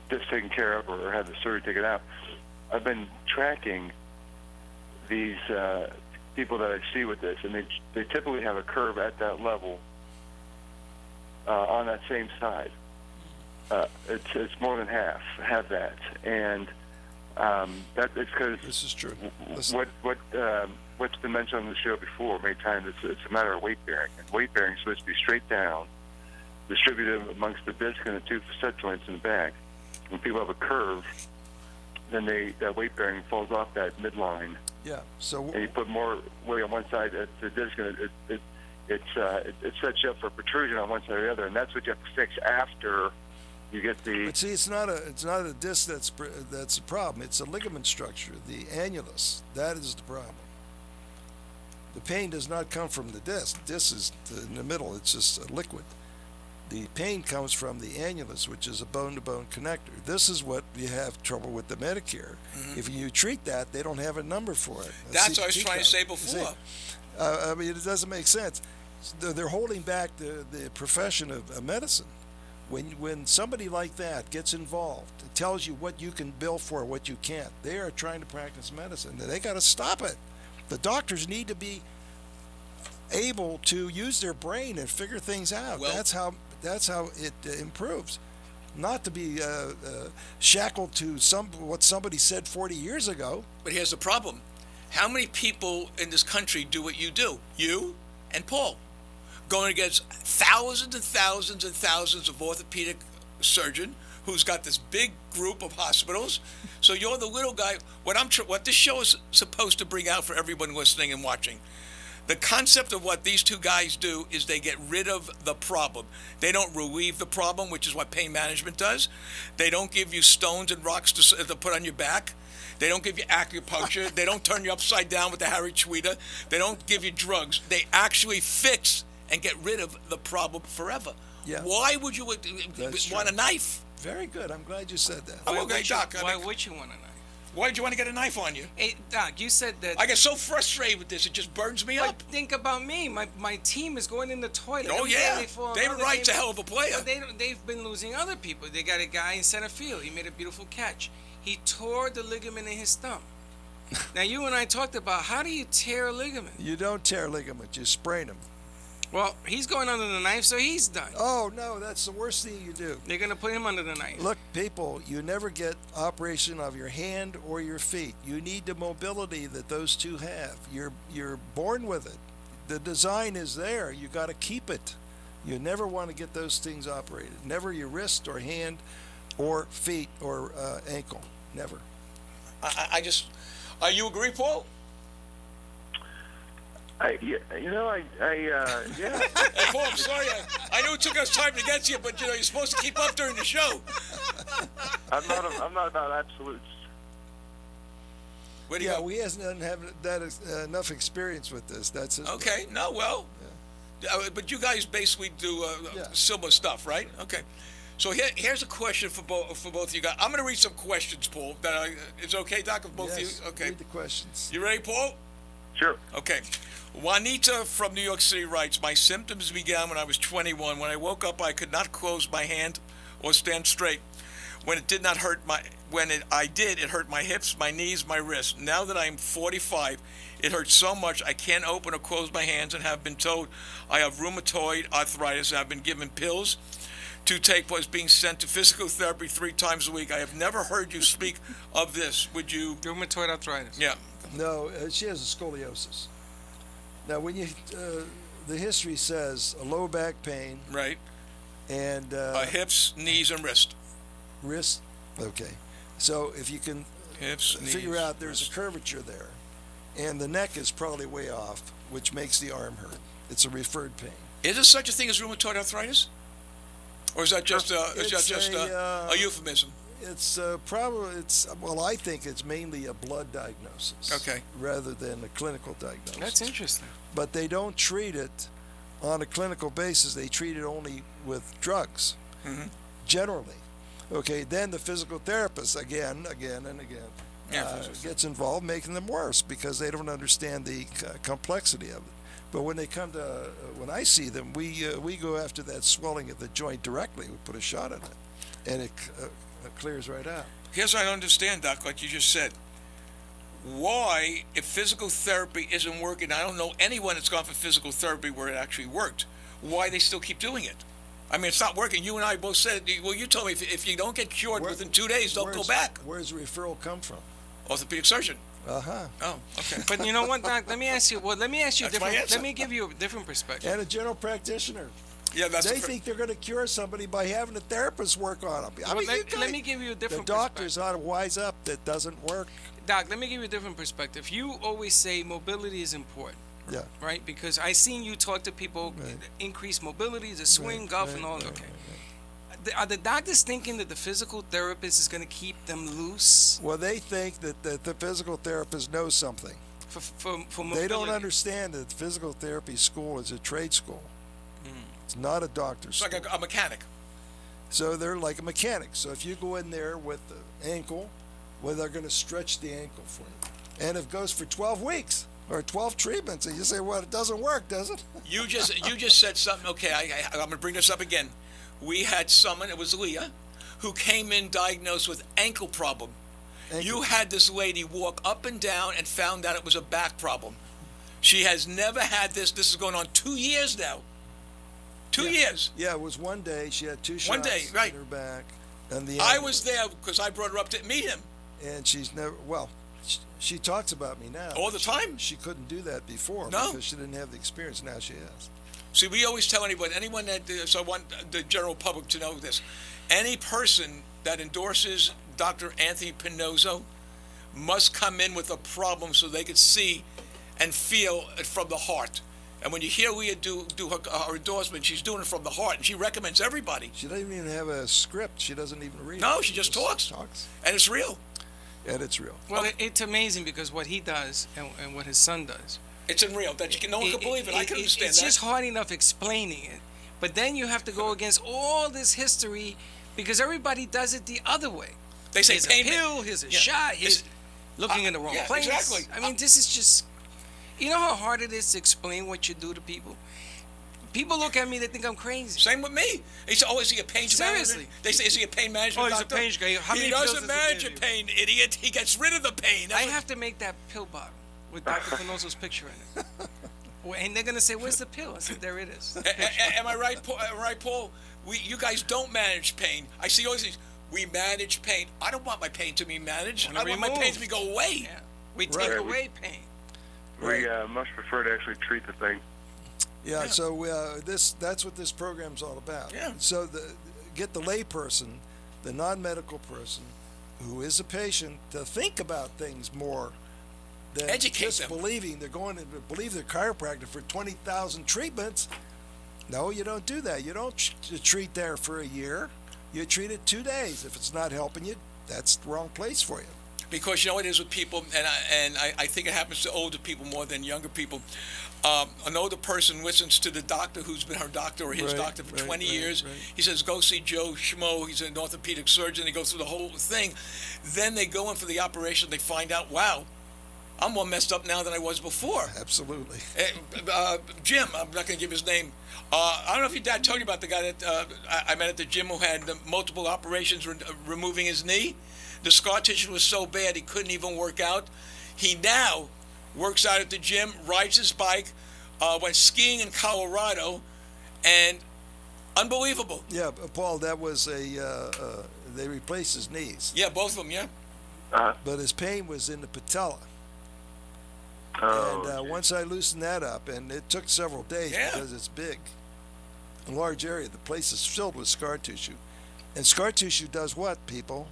E: disc taken care of or have the surgery taken out. I've been tracking these people that I see with this, and they typically have a curve at that level on that same side. It's more than half have that, and that it's because
C: This is true.
E: What's been mentioned on the show before many times. It's a matter of weight bearing, and weight bearing is supposed to be straight down, distributed amongst the disc and the two facet joints in the back. When people have a curve, then that weight bearing falls off that midline,
C: Yeah. So
E: and you put more weight on one side at the disc, and it sets you up for protrusion on one side or the other, and that's what you have to fix after you get the.
C: But see, it's not a disc that's the problem. It's a ligament structure, the annulus. That is the problem. The pain does not come from the disc. Disc is in the middle. It's just a liquid. The pain comes from the annulus, which is a bone-to-bone connector. This is what you have trouble with the Medicare.
B: Mm-hmm.
C: If you treat that, they don't have a number for it.
B: That's what I was
C: CPT
B: trying to
C: code.
B: say
C: You
B: before.
C: see, I mean, it doesn't make sense. They're holding back the profession of medicine. When somebody like that gets involved, it tells you what you can bill for, what you can't. They are trying to practice medicine. They got to stop it. The doctors need to be able to use their brain and figure things out.
B: Well,
C: that's how it improves. Not to be shackled to what somebody said 40 years ago.
B: But here's the problem. How many people in this country do what you do? You and Paul. Going against thousands and thousands and thousands of orthopedic surgeon who's got this big group of hospitals. So you're the little guy. What this show is supposed to bring out for everyone listening and watching. The concept of what these two guys do is they get rid of the problem. They don't relieve the problem, which is what pain management does. They don't give you stones and rocks to put on your back. They don't give you acupuncture. They don't turn you upside down with the Harry Tweeter. They don't give you drugs. They actually fix and get rid of the problem forever.
C: Yeah.
B: Why would you
C: That's
B: want
C: true.
B: a knife?
C: Very good. I'm glad you said that.
B: Oh, okay, Doc.
D: Why would you want a knife?
B: Why did you want to get a knife on you?
D: Hey, Doc, you said that.
B: I get so frustrated with this, it just burns me
D: But
B: up.
D: think about me. My team is going in the toilet.
B: Oh,
D: Every day
B: yeah.
D: they fall
B: David
D: another
B: Wright's a
D: game.
B: hell of a player.
D: But they've been losing other people. They got a guy in center field. He made a beautiful catch. He tore the ligament in his thumb. Now, you and I talked about how do you tear a ligament?
C: You don't tear ligaments, you sprain them.
D: Well, he's going under the knife, so he's done.
C: Oh, no, that's the worst thing you do.
D: They're going to put him under the knife.
C: Look, people, you never get operation of your hand or your feet. You need the mobility that those two have. You're born with it. The design is there. You got to keep it. You never want to get those things operated. Never your wrist or hand or feet or ankle. Never.
B: I just... you agree, Paul?
E: Yeah.
B: Hey, Paul, I'm sorry. I knew it took us time to get to you, but you're supposed to keep up during the show.
E: I'm not about absolutes.
B: Where do you
C: Yeah,
B: go?
C: we hasn't have enough experience with this. That's his
B: Okay, no, well, but you guys basically do
C: Yeah.
B: similar stuff, right? Okay. So here's a question for both of you guys. I'm going to read some questions, Paul. It's okay, Doc, if both
C: Yes,
B: of you? Okay.
C: read the questions.
B: You ready, Paul?
E: Sure.
B: Okay. Juanita from New York City writes, my symptoms began when I was 21. When I woke up, I could not close my hand or stand straight. When it did not hurt I did, it hurt my hips, my knees, my wrists. Now that I'm 45, it hurts so much I can't open or close my hands and have been told I have rheumatoid arthritis and I've been given pills to take, was being sent to physical therapy 3 times a week. I have never heard you speak of this. Would you?
D: Rheumatoid arthritis.
B: Yeah.
C: No, she has a scoliosis. Now, when you, the history says a low back pain
B: Right.
C: and
B: Hips, knees, and wrist.
C: wrist. Okay, so if you can
B: Hips,
C: figure
B: knees,
C: out there's
B: wrist.
C: a curvature there, and the neck is probably way off, which makes the arm hurt. It's a referred pain.
B: Is there such a thing as rheumatoid arthritis? Or is that just a euphemism?
C: It's well, I think it's mainly a blood diagnosis.
B: Okay.
C: Rather than a clinical diagnosis.
D: That's interesting.
C: But they don't treat it on a clinical basis. They treat it only with drugs, generally. Okay, then the physical therapist again and again gets involved, making them worse because they don't understand the complexity of it. But when they come to, when I see them, we go after that swelling of the joint directly. We put a shot in it, and it clears right out.
B: Here's what I don't understand, Doc, like you just said. Why, if physical therapy isn't working, I don't know anyone that's gone for physical therapy where it actually worked, why they still keep doing it. I mean, it's not working. You and I both said, well, you told me if you don't get cured within 2 days, don't go back.
C: Where's the referral come from?
B: Orthopedic surgeon.
C: Uh-huh.
B: Oh, okay.
D: But you know what, Doc? Let me ask you. Well, let me ask you
B: That's my
D: different.
B: answer.
D: Let me give you a different perspective.
C: And a general practitioner.
B: Yeah, that's
C: They think they're going to cure somebody by having a therapist work on them. I
D: Well,
C: mean,
D: let me give you a
C: the
D: different
C: doctors ought to wise up. That doesn't work.
D: Doc, let me give you a different perspective. You always say mobility is important,
C: Yeah.
D: right? Because I seen you talk to people,
C: Right.
D: increase mobility, the swing, golf, and all.
C: right,
D: Okay. Are the doctors thinking that the physical therapist is going to keep them loose
C: Well, they think that the physical therapist knows something.
D: for mobility?
C: They don't understand that physical therapy school is a trade school. It's not a doctor's
B: it's like
C: school.
B: a mechanic.
C: So they're like a mechanic. So if you go in there with the ankle, well, they're going to stretch the ankle for you. And it goes for 12 weeks or 12 treatments. And you say, well, it doesn't work, does it?
B: You just said something. Okay, I'm going to bring this up again. We had someone, it was Leah, who came in diagnosed with ankle problem. You had this lady walk up and down and found out it was a back problem. She has never had this. This is going on 2 years now. 2 years.
C: Yeah, it was one day. She had 2 shots
B: One day, right.
C: in her back. And the
B: I was there because I brought her up to meet him.
C: And she's never, well, she talks about me now.
B: All the time?
C: She couldn't do that before
B: No.
C: because she didn't have the experience. Now she has.
B: See, we always tell anyone that, so I want the general public to know this. Any person that endorses Dr. Anthony Pannozzo must come in with a problem so they could see and feel it from the heart. And when you hear Leah do her endorsement, she's doing it from the heart, and she recommends everybody.
C: She doesn't even have a script. She doesn't even read.
B: No,
C: it.
B: she just talks.
C: Talks.
B: And it's real.
C: And it's real.
D: Well, it's amazing because what he does and what his son does.
B: It's unreal. No one can believe it. I can understand
D: It's
B: that.
D: just hard enough explaining it, but then you have to go against all this history because everybody does it the other way.
B: They say
D: Here's a
B: pain.
D: pill, here's a
B: Yeah.
D: shot, here's looking in the wrong place.
B: Exactly.
D: I mean, this is just, you know how hard it is to explain what you do to people? People look at me, they think I'm crazy.
B: Same with me. They say, oh, is he a pain
D: Seriously.
B: manager? They say, is he a pain management
D: Oh, he's a
B: doctor?
D: pain guy. How
B: He
D: many pills
B: doesn't
D: does he
B: manage
D: give
B: a
D: you?
B: pain, idiot. He gets rid of the pain.
D: I have to make that pill bottle with Dr. Pannozzo's picture in it. Well, and they're going to say, where's the pill? I said, there it is.
B: Am I right, Paul? You guys don't manage pain. I see always these, we manage pain. I don't want my pain to be managed. I want my pain to go away.
D: Yeah. We take
C: Right.
D: away pain.
E: We much prefer to actually treat the thing.
C: Yeah. So that's what this program's all about.
B: Yeah.
C: So get the layperson, the non-medical person, who is a patient, to think about things more than
B: Educate
C: just
B: them.
C: believing they're going to believe their chiropractor for 20,000 treatments. No, you don't do that. You don't treat there for a year. You treat it 2 days. If it's not helping you, that's the wrong place for you.
B: Because you know what it is with people, and I think it happens to older people more than younger people. An older person listens to the doctor who's been her doctor or his
C: Right,
B: doctor for 20 years.
C: right.
B: He says, go see Joe Schmo. He's an orthopedic surgeon. They go through the whole thing. Then they go in for the operation. They find out, wow, I'm more messed up now than I was before.
C: Absolutely.
B: Jim, I'm not going to give his name. I don't know if your dad told you about the guy that I met at the gym who had multiple operations removing his knee. The scar tissue was so bad he couldn't even work out. He now works out at the gym, rides his bike, went skiing in Colorado, and unbelievable.
C: Yeah, Paul, that was they replaced his knees,
B: Yeah, both of them, yeah.
C: but his pain was in the patella.
E: Oh,
C: And once I loosened that up, and it took several days
B: Yeah.
C: because it's big, a large area. The place is filled with scar tissue, and scar tissue does what, people?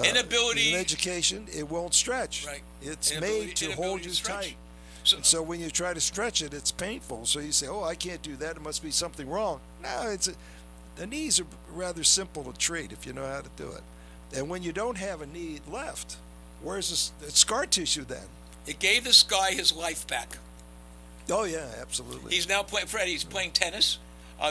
B: Inability.
C: In education, it won't stretch.
B: Right.
C: It's
B: Inability-
C: made to
B: inability
C: hold
B: to
C: you
B: stretch.
C: tight.
B: So,
C: And so when you try to stretch it, it's painful. So you say, "Oh, I can't do that. It must be something wrong." No, the knees are rather simple to treat if you know how to do it. And when you don't have a knee left, where's the scar tissue then?
B: it gave this guy his life back.
C: Oh yeah, absolutely.
B: He's now playing, Freddy, he's playing tennis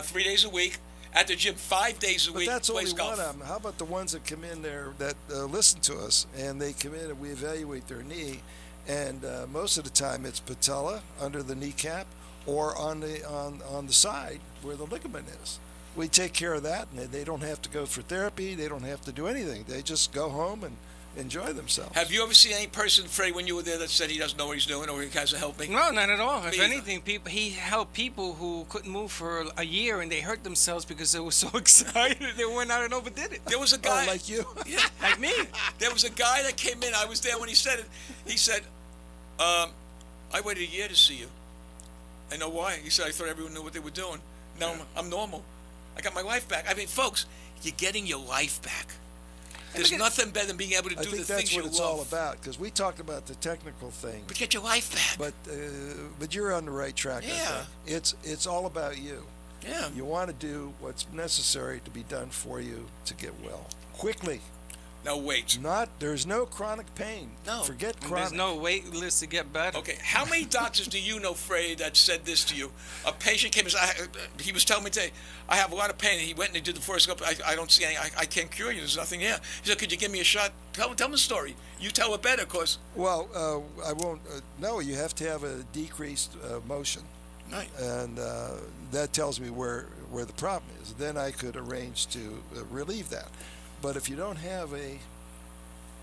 B: 3 days a week, at the gym 5 days a
C: But
B: week,
C: that's only
B: plays golf.
C: one of them. How about the ones that come in there that listen to us, and they come in and we evaluate their knee, and most of the time it's patella under the kneecap or on the side where the ligament is. We take care of that, and they don't have to go for therapy. They don't have to do anything. They just go home and enjoy themselves.
B: Have you ever seen any person, Freddie, when you were there, that said he doesn't know what he's doing or he has to help me?
D: No, not at all. If
B: either.
D: anything, he helped people who couldn't move for a year and they hurt themselves because they were so excited they went out and overdid it.
B: There was a guy.
C: Like you.
B: Yeah.
D: Like me.
B: There was a guy that came in. I was there when he said it. He said, I waited a year to see you. I know why. He said, I thought everyone knew what they were doing. Now I'm normal. I got my life back. I mean, folks, you're getting your life back. There's nothing better than being able to do the things you love.
C: I think that's what it's all about, because we talked about the technical thing.
B: But get your life back.
C: But you're on the right track.
B: Yeah.
C: I think. It's all about you.
B: Yeah.
C: You want to do what's necessary to be done for you to get well quickly.
B: Now wait.
C: There's no chronic pain.
B: No.
C: Forget
D: And
C: chronic.
D: there's no wait list to get better.
B: Okay, how many doctors do you know, Freddy, that said this to you? A patient came and said, he was telling me today, I have a lot of pain. And he went and he did the first couple. I don't see any. I can't cure you. There's nothing there. He said, could you give me a shot? Tell me the story. You tell it better, cause.
C: Well, I won't. No, you have to have a decreased motion.
B: Right.
C: And that tells me where the problem is. Then I could arrange to relieve that. But if you don't have a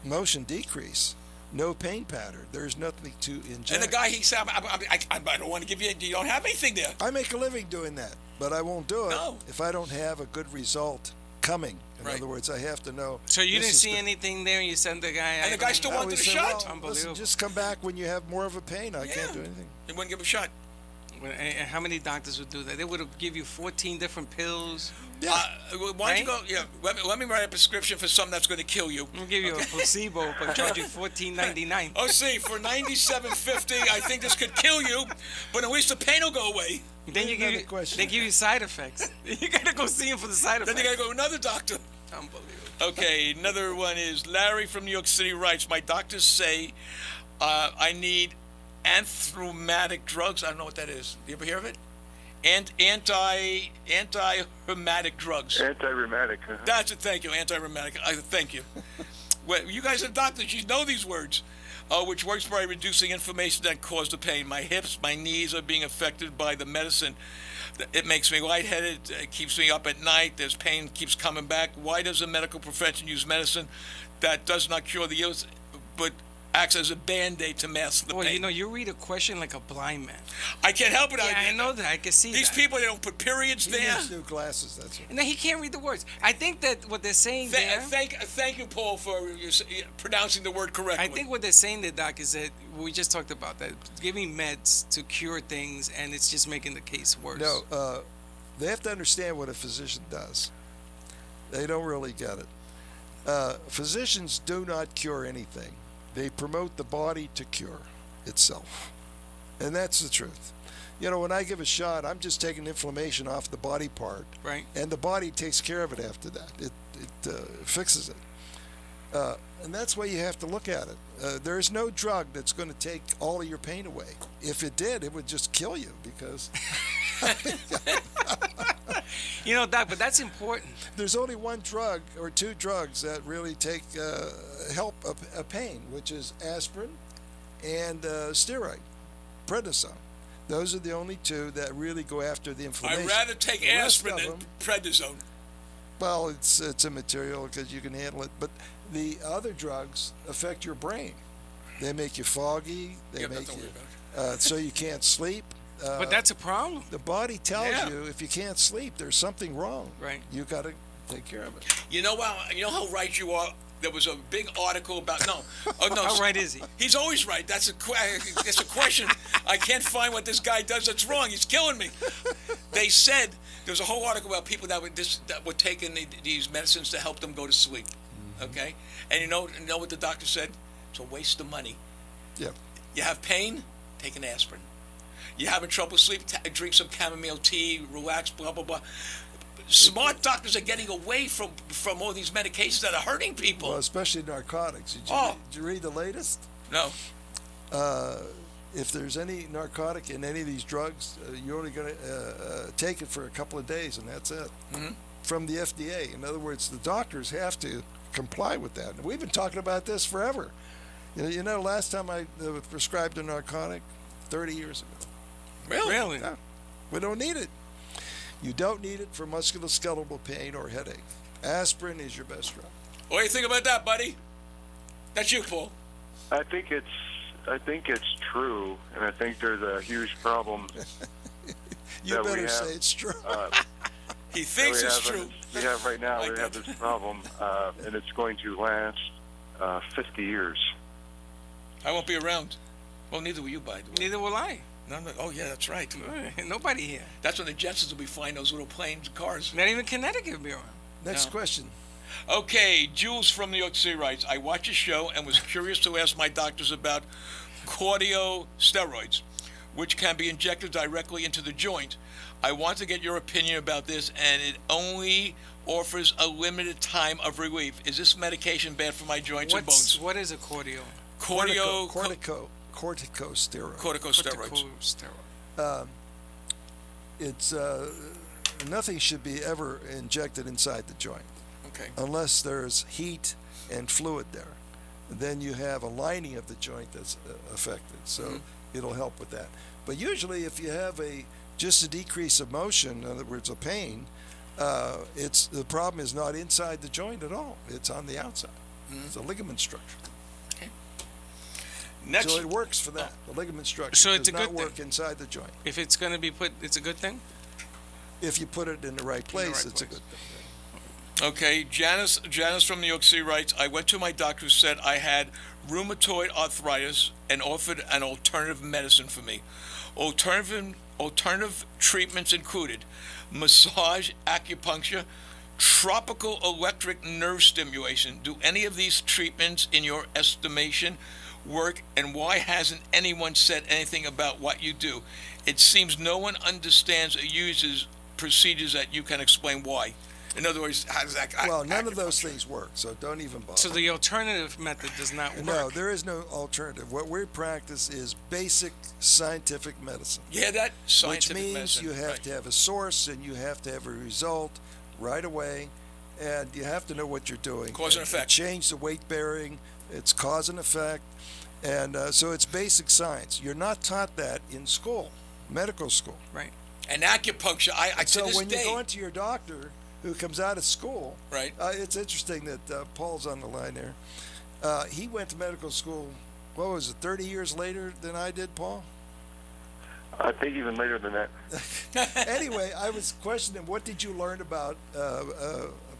C: motion decrease, no pain pattern, there's nothing to inject.
B: And the guy, he said, I don't want to give you, you don't have anything there.
C: I make a living doing that, but I won't do it
B: No.
C: if I don't have a good result coming. In
B: Right.
C: other words, I have to know.
D: So you
C: this
D: didn't
C: is
D: see
C: the-
D: anything there, and you sent the guy.
B: And the guy still
C: I
B: wanted
C: always
B: the
C: say,
B: shot.
C: well, listen,
D: Unbelievable.
C: just come back when you have more of a pain. I can't do anything.
B: He wouldn't give a shot.
D: And how many doctors would do that? They would have give you 14 different pills.
C: Yeah.
B: Why don't you
D: Right?
B: go? Yeah, let me write a prescription for something that's going to kill you.
D: We'll give you a placebo, but charge you $14.99.
B: Oh, see, for $97.50, I think this could kill you, but at least the pain will go away.
D: Then you
C: Another
D: give
C: question.
D: they give you side effects. You gotta go see him for the side
B: Then
D: effects.
B: you got to go to another doctor.
D: Unbelievable.
B: Okay, another one is Larry from New York City writes, my doctors say I need anthromatic drugs. I don't know what that is. You ever hear of it? Anti-rheumatic drugs.
E: Anti-rheumatic.
B: That's it. Thank you. Anti-rheumatic. Thank you. Well, you guys are doctors. You know these words. Which works by reducing inflammation that causes the pain. My hips, my knees are being affected by the medicine. It makes me lightheaded. It keeps me up at night. There's pain keeps coming back. Why does the medical profession use medicine that does not cure the ills, but acts as a Band-Aid to mask the
D: Boy,
B: pain?
D: you know, you read a question like a blind man.
B: I can't help it.
D: Yeah, I know that. I can see
B: These
D: that.
B: people, they don't put periods
C: He
B: there.
C: needs new glasses. That's it.
D: And then he can't read the words. I think that what they're saying there.
B: Thank you, Paul, for pronouncing the word correctly.
D: I think what they're saying there, Doc, is that we just talked about that giving meds to cure things, and it's just making the case worse.
C: No, they have to understand what a physician does. They don't really get it. Physicians do not cure anything. They promote the body to cure itself. And that's the truth. You know, when I give a shot, I'm just taking inflammation off the body part.
D: Right.
C: And the body takes care of it after that. It fixes it. And that's why you have to look at it. There's no drug that's going to take all of your pain away. If it did, it would just kill you because
D: You know, Doc, but that's important.
C: there's only one drug or two drugs that really take help a pain, which is aspirin and steroid, prednisone. Those are the only two that really go after the inflammation.
B: I'd rather take
C: The rest
B: aspirin
C: of
B: than
C: them-
B: prednisone.
C: Well, it's a material because you can handle it, but the other drugs affect your brain. They make you foggy. They
B: Yeah,
C: make
B: don't
C: you
B: worry
C: so you can't sleep.
D: But that's a problem.
C: The body tells
B: Yeah.
C: you if you can't sleep, there's something wrong.
D: Right.
C: You got to take care of it.
B: You know how right you are. There was a big article about no.
D: How right is he?
B: He's always right. That's a question. I can't find what this guy does that's wrong. He's killing me. They said there was a whole article about people that were taking these medicines to help them go to sleep. Okay, and you know what the doctor said? It's a waste of money.
C: Yeah.
B: You have pain, take an aspirin. You're having trouble sleep, drink some chamomile tea, relax, blah blah blah. Smart doctors are getting away from all these medications that are hurting people.
C: Well, especially narcotics. Did you read the latest?
B: No.
C: If there's any narcotic in any of these drugs, you're only going to take it for a couple of days, and that's it.
B: Mm-hmm.
C: From the FDA. In other words, the doctors have to comply with that. And we've been talking about this forever. You know, last time I prescribed a narcotic, 30 years ago.
D: Really?
C: Yeah. We don't need it. You don't need it for musculoskeletal pain or headache. Aspirin is your best drug.
B: What do you think about that, buddy? That's you, Paul.
E: I think it's true, and I think there's a huge problem.
C: You
E: that we
C: better
E: have,
C: say it's true.
B: He thinks it's
E: we
B: true.
E: have right now.
B: Like
E: we have
B: that.
E: this problem, and it's going to last 50 years.
B: I won't be around. Well, neither will you, by the way.
D: Neither will I.
B: No. Oh, yeah, that's right.
D: Nobody here.
B: That's when the Jetsons will be flying those little planes and cars.
D: Not even Connecticut will be around.
C: Next
B: No.
C: question.
B: Okay, Jules from New York City writes, I watch a show and was curious to ask my doctors about corticosteroids, which can be injected directly into the joint. I want to get your opinion about this, and it only offers a limited time of relief. Is this medication bad for my joints and bones?
D: What is a corticosteroid?
C: Corticosteroid.
B: Corticosteroid.
C: It's nothing should be ever injected inside the joint
B: Okay.
C: unless there's heat and fluid there. Then you have a lining of the joint that's affected, so it'll help with that. But usually, if you have just a decrease of motion, in other words, a pain, the problem is not inside the joint at all. It's on the outside. It's a ligament structure.
B: Next.
C: So it works for that. The ligament structure
D: So it's
C: does
D: a
C: not
D: good
C: work
D: thing.
C: inside the joint.
D: If it's going to be put, it's a good thing?
C: If you put it in the right place,
D: right
C: it's a
D: place.
C: good thing.
B: Okay, Janice from New York City writes, I went to my doctor who said I had rheumatoid arthritis and offered an alternative medicine for me. Alternative treatments included massage, acupuncture, tropical electric nerve stimulation. Do any of these treatments, in your estimation, work, and why hasn't anyone said anything about what you do? It seems no one understands or uses procedures that you can explain why. In other words, how does that...
C: Well, none of those things work, so don't even bother.
D: So the alternative method does not work.
C: No, there is no alternative. What we practice is basic scientific medicine,
B: Yeah, that
C: which
B: scientific
C: means
B: medicine.
C: you have
B: right.
C: to have a source and you have to have a result right away, and you have to know what you're doing.
B: Cause and effect.
C: Change the weight bearing. It's cause and effect, and so it's basic science. You're not taught that in school, medical school.
D: Right.
B: And acupuncture, I to
C: So
B: this
C: when
B: day...
C: you go into your doctor who comes out of school,
B: Right.
C: It's interesting that Paul's on the line there. He went to medical school, what was it, 30 years later than I did, Paul?
E: I think even later than that.
C: Anyway, I was questioning, what did you learn about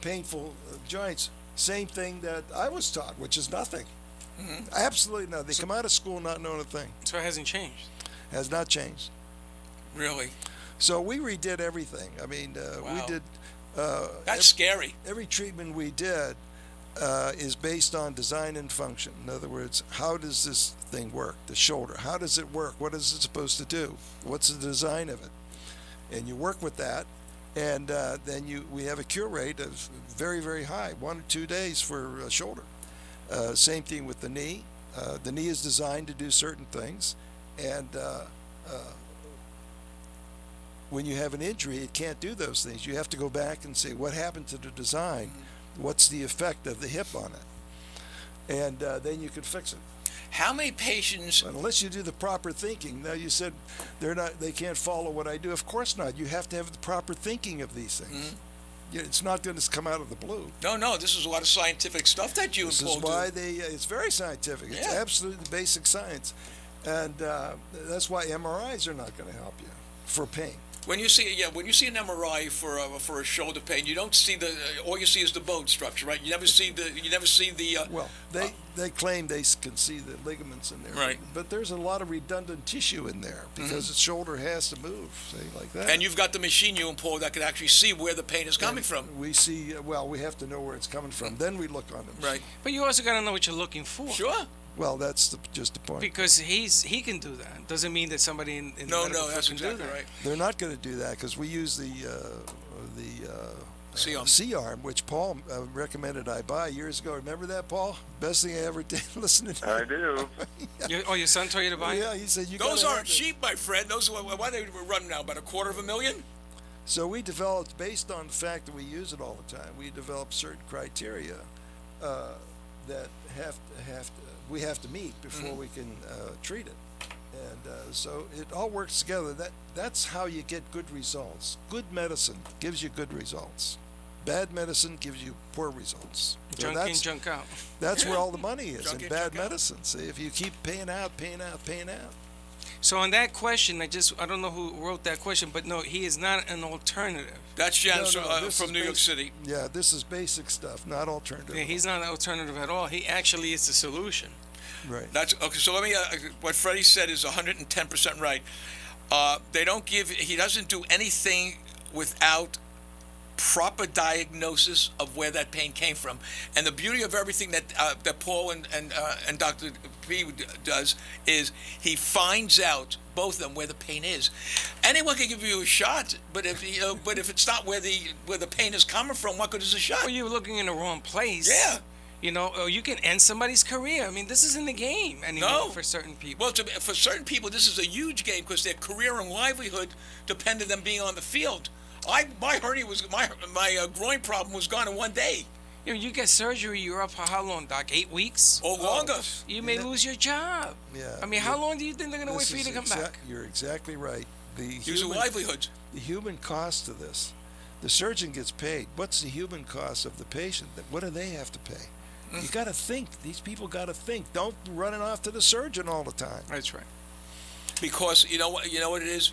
C: painful joints? Same thing that I was taught, which is nothing. Absolutely nothing. They come out of school not knowing a thing.
D: So it hasn't changed.
C: Has not changed.
B: Really?
C: So we redid everything. I mean, we
B: Wow.
C: did...
B: That's scary.
C: Every treatment we did is based on design and function. In other words, how does this thing work? The shoulder, how does it work? What is it supposed to do? What's the design of it? And you work with that, and then we have a cure rate of very, very high, 1 or 2 days for a shoulder. Same thing with the knee. The knee is designed to do certain things, and when you have an injury, it can't do those things. You have to go back and say, what happened to the design? What's the effect of the hip on it? And then you can fix it.
B: How many patients...
C: But unless you do the proper thinking, now you said they can't follow what I do. Of course not. You have to have the proper thinking of these things. It's not going to come out of the blue.
B: No, this is a lot of scientific stuff that you
C: This
B: and
C: is
B: Paul
C: why
B: do.
C: it's very scientific. It's
B: Yeah.
C: absolutely basic science. And that's why MRIs are not going to help you for pain.
B: When you see an MRI for a shoulder pain, you don't see all you see is the bone structure, right? You never see the.
C: Well, they claim they can see the ligaments in there,
B: Right.
C: But there's a lot of redundant tissue in there because the shoulder has to move, say, like that.
B: And you've got the machine, you and Paul, that can actually see where the pain is coming from.
C: We see. Well, we have to know where it's coming from. Then we look on them.
B: Right.
D: But you also got to know what you're looking for.
B: Sure.
C: Well, that's just the point.
D: Because he can do that. Doesn't mean that somebody in the
B: No,
D: medical
B: that's
D: field can
B: exactly
D: do that.
B: right.
C: They're not going to do that because we use the
B: C-arm.
C: C-arm, which Paul recommended I buy years ago. Remember that, Paul? Best thing I ever did. Listening to
E: I do.
D: Your son told you to buy it?
C: Yeah, he said you.
B: Those
C: gotta
B: aren't
C: have this.
B: cheap, my friend. Those why they run now about $250,000.
C: So we developed, based on the fact that we use it all the time, we developed certain criteria that have to we have to meet before we can treat it. And so it all works together. That's how you get good results. Good medicine gives you good results. Bad medicine gives you poor results. So
D: Junk in, junk out.
C: that's where all the money is
B: Junk
C: in
B: in,
C: bad
B: junk out.
C: medicine. See, if you keep paying out.
D: So on that question, I don't know who wrote that question, but no, he is not an alternative.
B: That's Jens
C: This
B: from
C: is
B: New York City.
C: Yeah, this is basic stuff, not alternative.
D: Yeah, he's not an alternative at all. He actually is the solution.
C: Right.
B: That's okay. So let me. What Freddie said is 110% right. They don't give. He doesn't do anything without proper diagnosis of where that pain came from. And the beauty of everything that Paul and Dr. P does is he finds out, both of them, where the pain is. Anyone can give you a shot, but if it's not where the pain is coming from, what good is a shot?
D: Well, you're looking in the wrong place.
B: Yeah.
D: Or you can end somebody's career. I mean, this isn't the game anymore
B: No.
D: for certain people.
B: Well, for certain people, this is a huge game because their career and livelihood depend on them being on the field. My hernia was my groin problem was gone in one day
D: You get surgery, you're up for how long, Doc? 8 weeks?
B: or longer.
D: You may lose your job.
C: Yeah.
D: I mean, how long do you think they're going to wait
C: This
D: for you to
C: is
D: come back?
C: You're exactly right.
B: Use a livelihood.
C: The human cost of this, the surgeon gets paid. What's the human cost of the patient? What do they have to pay? You got to think. These people got to think. Don't run it off to the surgeon all the time.
D: That's right.
B: Because you know what it is.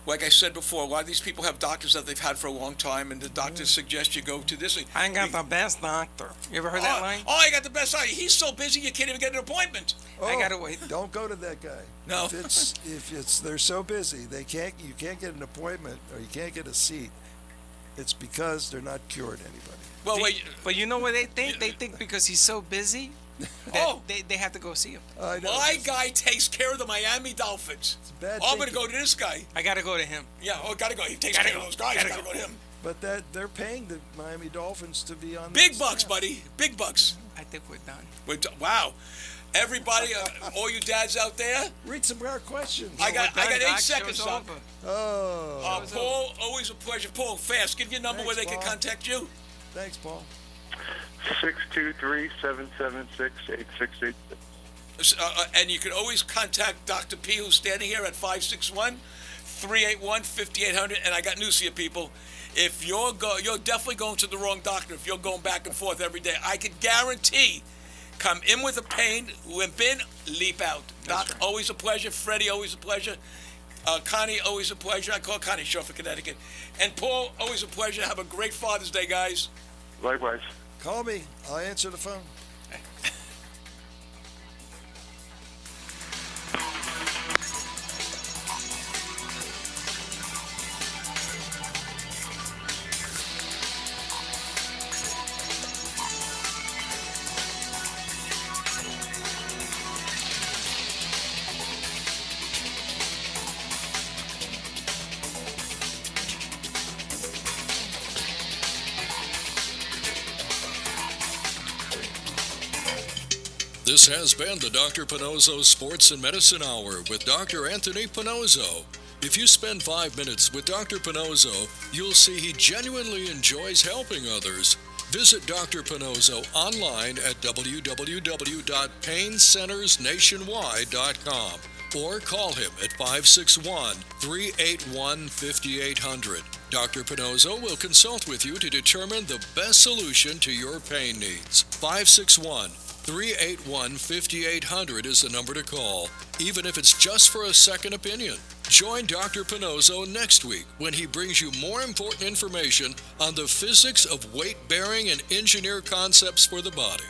B: Like I said before, a lot of these people have doctors that they've had for a long time, and the doctors suggest you go to this.
D: I ain't got the best doctor. You ever heard that line?
B: Oh, I got the best doctor. He's so busy you can't even get an appointment.
D: I gotta wait.
C: Don't go to that guy.
B: No.
C: If they're so busy, you can't get an appointment or you can't get a seat. It's because they're not cured anybody.
B: Well, wait.
D: But you know what they think? They think because he's so busy that they have to go see him.
C: I know.
B: My guy takes care of the Miami Dolphins.
C: It's bad
B: I'm going to
C: thinking.
B: go to this guy.
D: I gotta go to him.
B: Yeah, gotta go. He takes care of those guys. Gotta go to him.
C: But they're paying the Miami Dolphins to be on.
B: Big
C: that
B: bucks,
C: staff.
B: buddy. Big bucks.
D: I think we're done.
B: Wow. Everybody, all you dads out there,
C: Read some more questions.
B: I got
D: We're done,
B: 8
D: Doc.
B: seconds,
D: Show's
B: son.
D: over.
C: Oh,
B: Paul, always a pleasure. Paul, fast. Give your number
C: Thanks,
B: where they can
C: Paul.
B: contact you.
C: thanks, Paul.
E: 623-776-8686.
B: And you can always contact Dr. P, who's standing here at 561-381-5800. And I got news for you, people. If you're definitely going to the wrong doctor if you're going back and forth every day. I can guarantee, come in with a pain, limp in, leap out. Doc,
D: right.
B: always a pleasure. Freddie, always a pleasure. Connie, always a pleasure. I call Connie short for Connecticut. And Paul, always a pleasure. Have a great Father's Day, guys.
E: Likewise.
C: Call me. I'll answer the phone.
F: This has been the Dr. Pannozzo Sports and Medicine Hour with Dr. Anthony Pannozzo. If you spend 5 minutes with Dr. Pannozzo, you'll see he genuinely enjoys helping others. Visit Dr. Pannozzo online at www.paincentersnationwide.com or call him at 561-381-5800. Dr. Pannozzo will consult with you to determine the best solution to your pain needs. 561-381-5800 is the number to call, even if it's just for a second opinion. Join Dr. Pannozzo next week when he brings you more important information on the physics of weight-bearing and engineer concepts for the body.